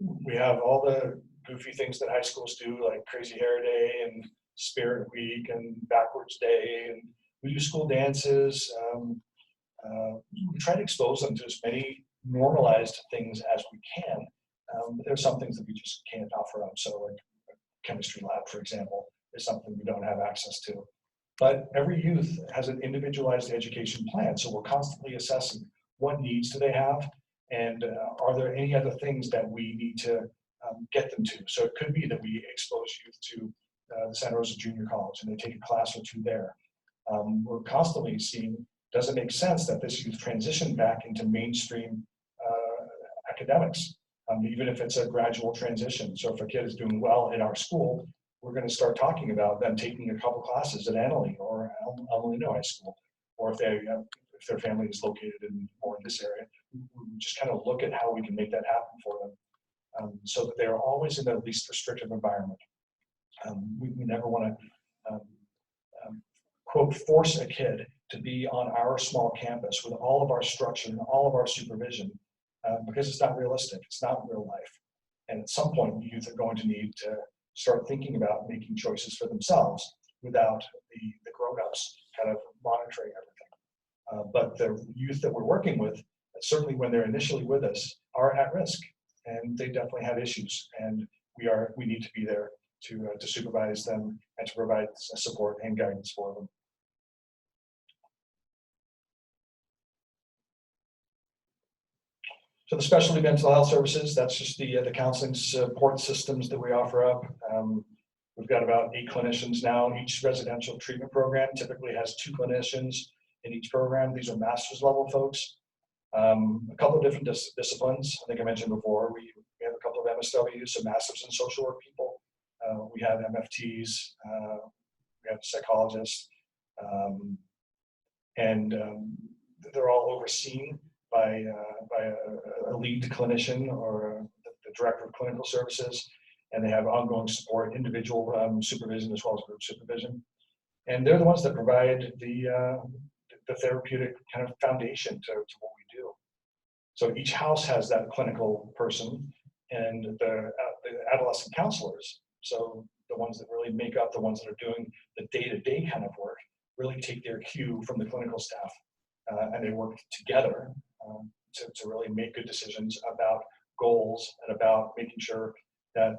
We have all the goofy things that high schools do, like Crazy Hair Day and Spirit Week and Backwards Day, and we do school dances. We try to expose them to as many normalized things as we can. But there's some things that we just can't offer up. So like a chemistry lab, for example, is something we don't have access to. But every youth has an individualized education plan. So we're constantly assessing what needs do they have, and are there any other things that we need to get them to. So it could be that we expose youth to the Santa Rosa Junior College and they take a class or two there. We're constantly seeing, does it make sense that this youth transition back into mainstream academics, even if it's a gradual transition. So if a kid is doing well in our school, we're going to start talking about them taking a couple classes at Annalee or Almalino High School, or if their family is located more in this area, we just kind of look at how we can make that happen for them, so that they are always in the least restrictive environment. We never want to quote, force a kid to be on our small campus with all of our structure and all of our supervision, because it's not realistic. It's not real life. And at some point, youth are going to need to start thinking about making choices for themselves without the grown-ups kind of monitoring everything. But the youth that we're working with, certainly when they're initially with us, are at risk, and they definitely have issues. And we need to be there to supervise them and to provide support and guidance for them. So the specialty mental health services, that's just the counseling support systems that we offer up. We've got about 8 clinicians now. Each residential treatment program typically has 2 clinicians in each program. These are master's level folks. A couple of different disciplines. I think I mentioned before, we have a couple of MSWs, so masters in social work people. We have MFTs, we have psychologists, and they're all overseen by a lead clinician or the director of clinical services, and they have ongoing support, individual supervision as well as group supervision. And they're the ones that provide the therapeutic kind of foundation to what we do. So each house has that clinical person and the adolescent counselors. So the ones that really make up the ones that are doing the day-to-day kind of work really take their cue from the clinical staff, and they work together to really make good decisions about goals and about making sure that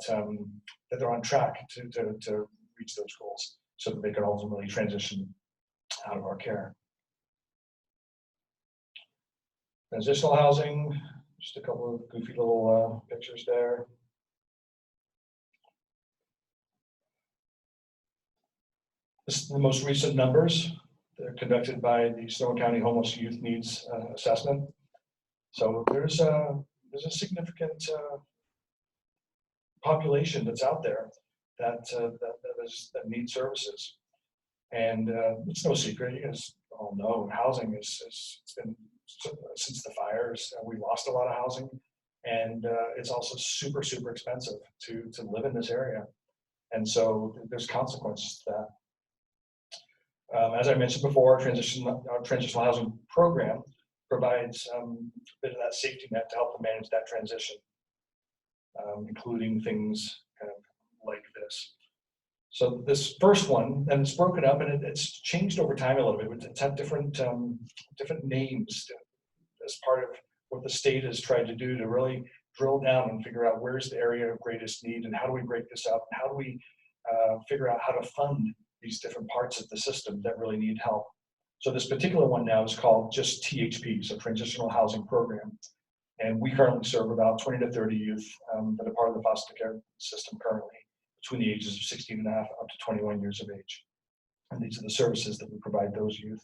that they're on track to reach those goals, so that they can ultimately transition out of our care. Transitional housing, just a couple of goofy little pictures there. This is the most recent numbers. They're conducted by the Sonoma County Homeless Youth Needs Assessment. So there's a significant population that's out there that needs services, and it's no secret. You guys all know housing it's been since the fires. We lost a lot of housing, and it's also super expensive to live in this area, and so there's consequences to that. As I mentioned before, our transitional housing program provides a bit of that safety net to help them manage that transition, including things kind of like this. So this first one, and it's broken up, and it's changed over time a little bit. It's had different names as part of what the state has tried to do to really drill down and figure out where's the area of greatest need, and how do we break this up, and how do we figure out how to fund these different parts of the system that really need help. So this particular one now is called just THP, so Transitional Housing Program. And we currently serve about 20 to 30 youth that are part of the foster care system currently, between the ages of 16 and a half up to 21 years of age. And these are the services that we provide those youth.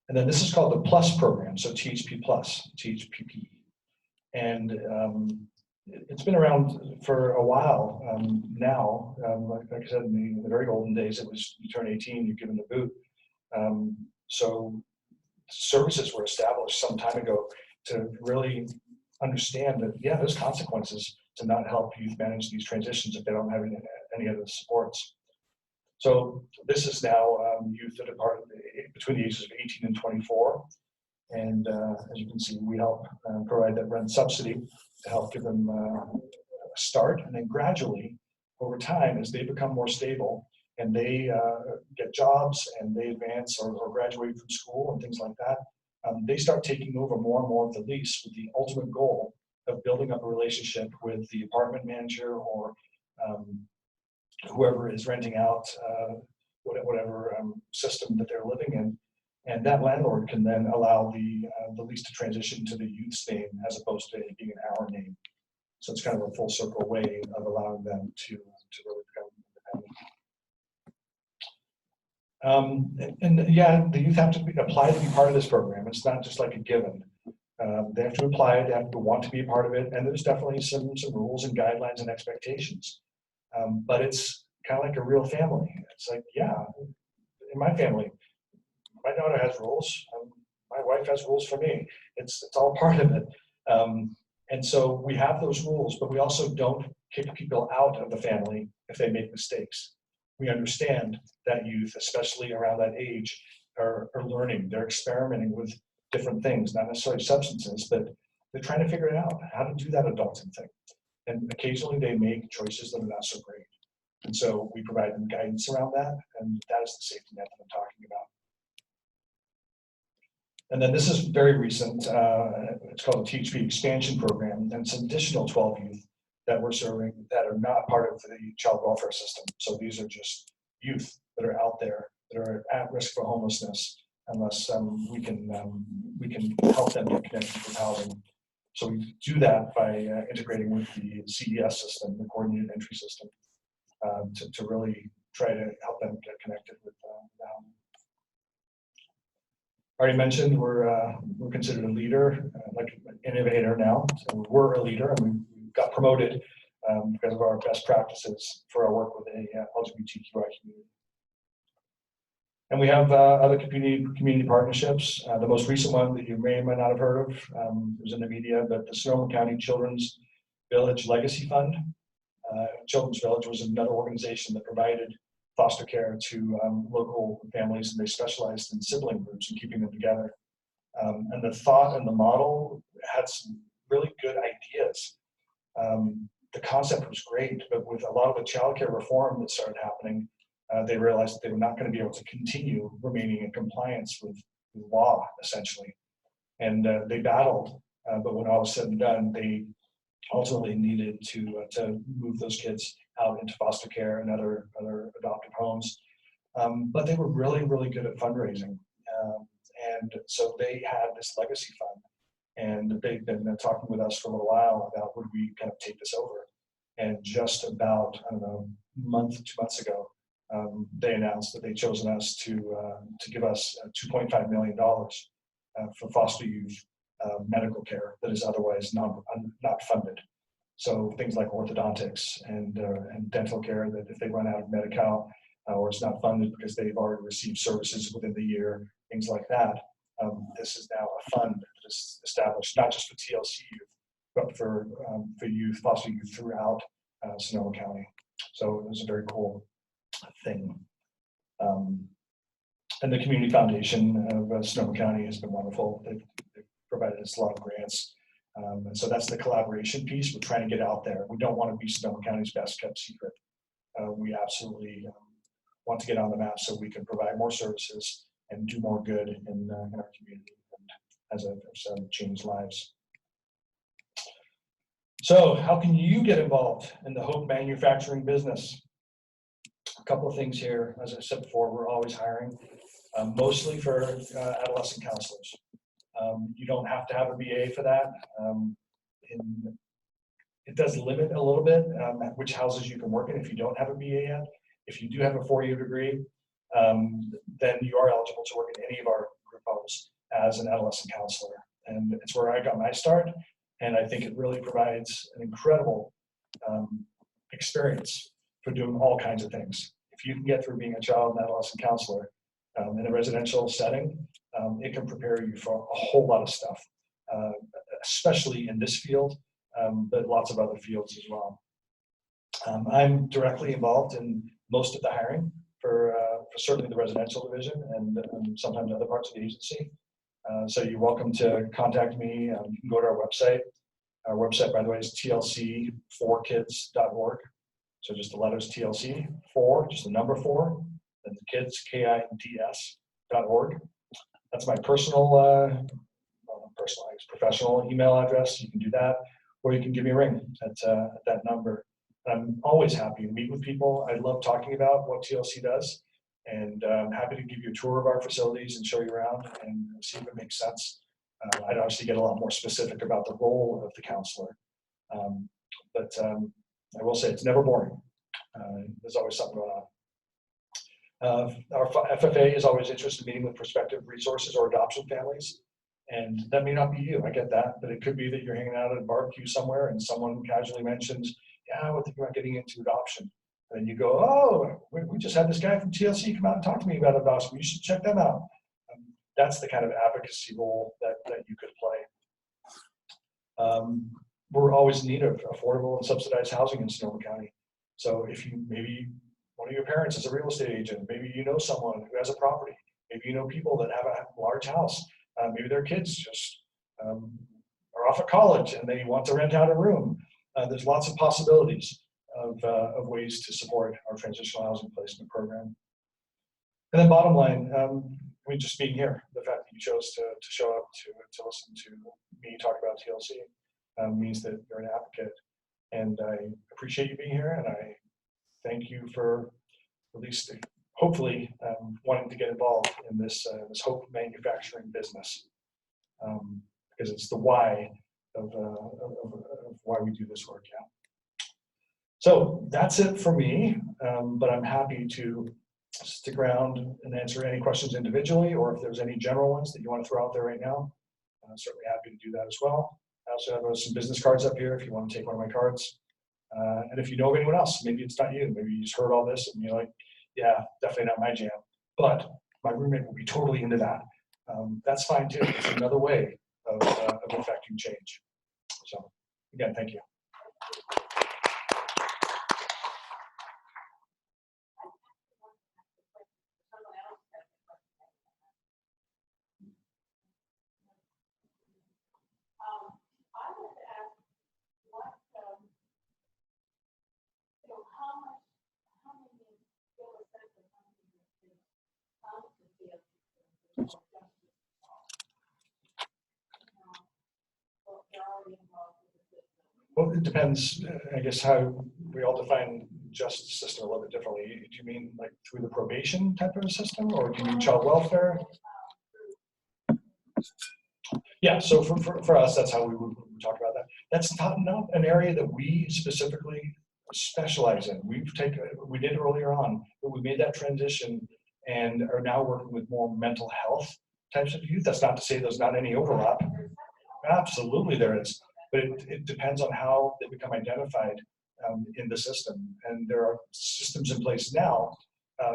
And then this is called the PLUS program, so THP Plus, THPP. And it's been around for a while now. Like I said, in the very olden days, it was you turn 18, you're given the boot. So services were established some time ago to really understand that, yeah, there's consequences to not help youth manage these transitions if they don't have any other supports. So this is now youth that are between the ages of 18 and 24. And as you can see, we help provide that rent subsidy to help give them a start. And then gradually, over time, as they become more stable and they get jobs and they advance or graduate from school and things like that, they start taking over more and more of the lease with the ultimate goal of building up a relationship with the apartment manager or whoever is renting out whatever system that they're living in. And that landlord can then allow the lease to transition to the youth's name as opposed to it being an our name. So it's kind of a full circle way of allowing them to really become independent. And yeah, the youth have to apply to be part of this program. It's not just like a given. They have to apply, they have to want to be a part of it, and there's definitely some rules and guidelines and expectations. But it's kind of like a real family. It's like, yeah, in my family, my daughter has rules. My wife has rules for me. It's all part of it. And so we have those rules, but we also don't kick people out of the family if they make mistakes. we understand that youth, especially around that age, are learning. They're experimenting with different things, not necessarily substances, but they're trying to figure it out, how to do that adulting thing. And occasionally they make choices that are not so great. And so we provide them guidance around that, and that is the safety net that I'm talking about. And then this is very recent. It's called the THP expansion program, and it's an additional 12 youth that we're serving that are not part of the child welfare system. So these are just youth that are out there that are at risk for homelessness unless we can help them get connected with housing. So we do that by integrating with the CES system, the coordinated entry system, to really try to help them get connected with housing. Already mentioned, we're considered a leader, like an innovator now. So we're a leader, and we got promoted because of our best practices for our work with the LGBTQI community. And we have other community partnerships. The most recent one that you may or may not have heard of was in the media, but the Sonoma County Children's Village Legacy Fund. Children's Village was another organization that provided foster care to local families, and they specialized in sibling groups and keeping them together. And the thought and the model had some really good ideas. The concept was great, but with a lot of the childcare reform that started happening, they realized that they were not going to be able to continue remaining in compliance with law, essentially. And they battled, but when all was said and done, they ultimately needed to move those kids out into foster care and other adoptive homes. But they were really, really good at fundraising. And so they had this legacy fund, and they've been talking with us for a little while about would we kind of take this over. And just about, I don't know, a month, 2 months ago, they announced that they'd chosen us to give us $2.5 million for foster youth medical care that is otherwise not funded. So things like orthodontics and dental care that if they run out of Medi-Cal or it's not funded because they've already received services within the year, things like that. This is now a fund that is established not just for TLC youth, but for youth, foster youth throughout Sonoma County. So it was a very cool thing. And the Community Foundation of Sonoma County has been wonderful. They've provided us a lot of grants. And so that's the collaboration piece. We're trying to get out there. We don't want to be Sonoma County's best kept secret. We absolutely want to get on the map so we can provide more services and do more good in our community, and as I've said, change lives. So how can you get involved in the hope manufacturing business? A couple of things here. As I said before, we're always hiring, mostly for adolescent counselors. You don't have to have a BA for that. It does limit a little bit which houses you can work in if you don't have a BA yet. If you do have a 4-year degree, then you are eligible to work in any of our group homes as an adolescent counselor. And it's where I got my start. And I think it really provides an incredible experience for doing all kinds of things. If you can get through being a child and adolescent counselor in a residential setting, it can prepare you for a whole lot of stuff, especially in this field, but lots of other fields as well. I'm directly involved in most of the hiring for certainly the residential division and sometimes other parts of the agency. So you're welcome to contact me. You can go to our website. Our website, by the way, is tlc4kids.org. So just the letters TLC, 4, just the number 4, and the kids, KIDS.org. That's my personal, professional email address. You can do that, or you can give me a ring at that number. I'm always happy to meet with people. I love talking about what TLC does, and I'm happy to give you a tour of our facilities and show you around and see if it makes sense. I'd obviously get a lot more specific about the role of the counselor, but I will say it's never boring. There's always something going on. Our FFA is always interested in meeting with prospective resources or adoption families. And that may not be you, I get that, but it could be that you're hanging out at a barbecue somewhere and someone casually mentions, yeah, we're thinking about getting into adoption. And you go, oh, we just had this guy from TLC come out and talk to me about adoption. You should check them out. That's the kind of advocacy role that you could play. We're always in need of affordable and subsidized housing in Sonoma County. So if you maybe want one of your parents is a real estate agent. Maybe you know someone who has a property. Maybe you know people that have a large house. Maybe their kids just are off at college and they want to rent out a room. There's lots of possibilities of ways to support our transitional housing placement program. And then bottom line, I mean, just being here, the fact that you chose to show up to listen to me talk about TLC means that you're an advocate. And I appreciate you being here, and I thank you for at least hopefully wanting to get involved in this hope manufacturing business, because it's the why of why we do this work. Yeah. So that's it for me, but I'm happy to stick around and answer any questions individually, or if there's any general ones that you want to throw out there right now, I'm certainly happy to do that as well. I also have some business cards up here if you want to take one of my cards. And if you know of anyone else, maybe it's not you, maybe you just heard all this and you're like, yeah, definitely not my jam, but my roommate will be totally into that. That's fine too. It's another way of affecting change. So again, thank you. Well, it depends, I guess, how we all define justice system a little bit differently. Do you mean like through the probation type of a system, or do you mean child welfare? Yeah, so for us, that's how we would talk about that. That's not an area that we specifically specialize in. We did earlier on, but we made that transition and are now working with more mental health types of youth. That's not to say there's not any overlap. Absolutely there is, but it depends on how they become identified in the system. And there are systems in place now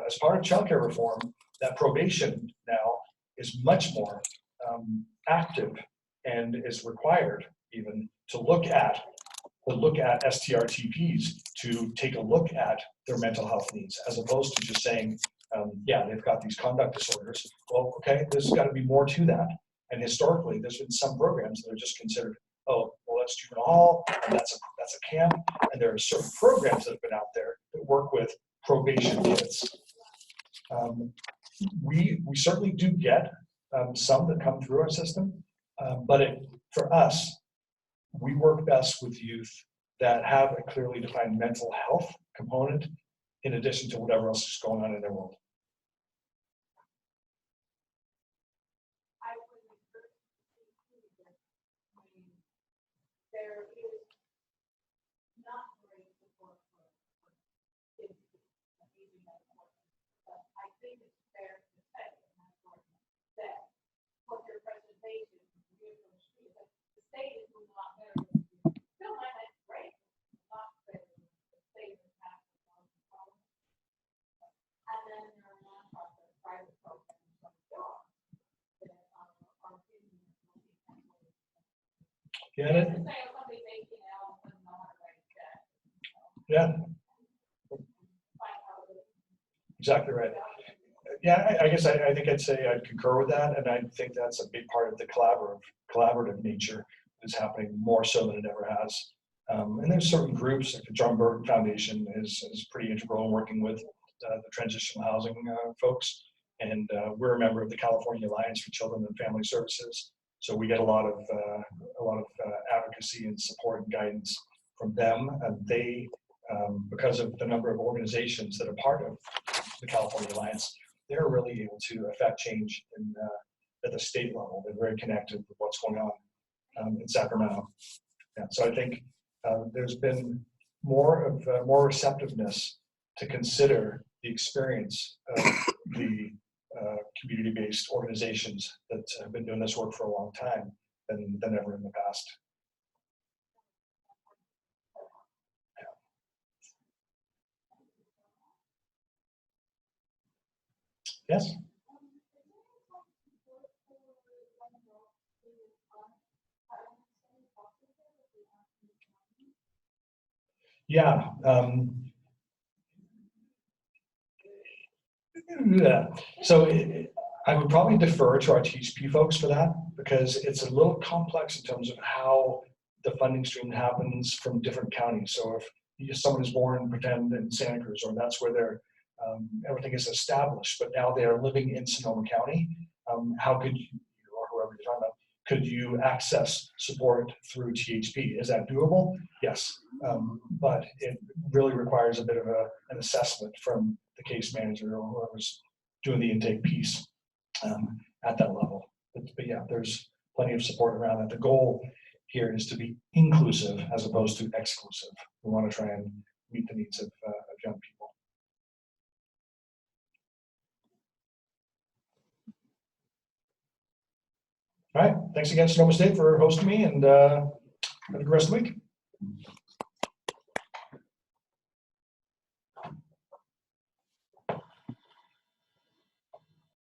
as part of childcare reform that probation now is much more active and is required even to look at STRTPs to take a look at their mental health needs, as opposed to just saying, yeah, they've got these conduct disorders. Well, okay, there's got to be more to that. And historically, there's been some programs that are just considered, oh, well, that's juvenile hall, and that's a camp. And there are certain programs that have been out there that work with probation kids. We certainly do get some that come through our system, but for us, we work best with youth that have a clearly defined mental health component in addition to whatever else is going on in their world. There is not great support for kids abusing that support. But I think it's fair to say, and that's what you said, what your presentation reinforced is that the state is doing a lot better. Still might not be great, a lot better than the state has had for a long time. And then there are nonprofit private programs like yours that are giving money. Yeah. Yeah. Exactly right. Yeah, I guess I think I'd say I'd concur with that, and I think that's a big part of the collaborative nature that's happening more so than it ever has. And there's certain groups, like the John Burton Foundation is pretty integral in working with the transitional housing folks, and we're a member of the California Alliance for Children and Family Services. So we get a lot of advocacy and support and guidance from them, and they, because of the number of organizations that are part of the California Alliance, they're really able to affect change at the state level. They're very connected with what's going on in Sacramento. Yeah, so I think there's been more receptiveness to consider the experience of the community-based organizations that have been doing this work for a long time than ever in the past. Yeah. Yes? Yeah. Yeah, so I would probably defer to our THP folks for that, because it's a little complex in terms of how the funding stream happens from different counties. So if someone is born, pretend in Santa Cruz, or that's where they're, everything is established, but now they are living in Sonoma County, how could you, or whoever you're talking about, could you access support through THP? Is that doable? Yes, but it really requires a bit of an assessment from the case manager or whoever's doing the intake piece at that level. But yeah, there's plenty of support around that. The goal here is to be inclusive as opposed to exclusive. We want to try and meet the needs of young people. All right, thanks again, Sonoma State, for hosting me, and have a good rest of the week.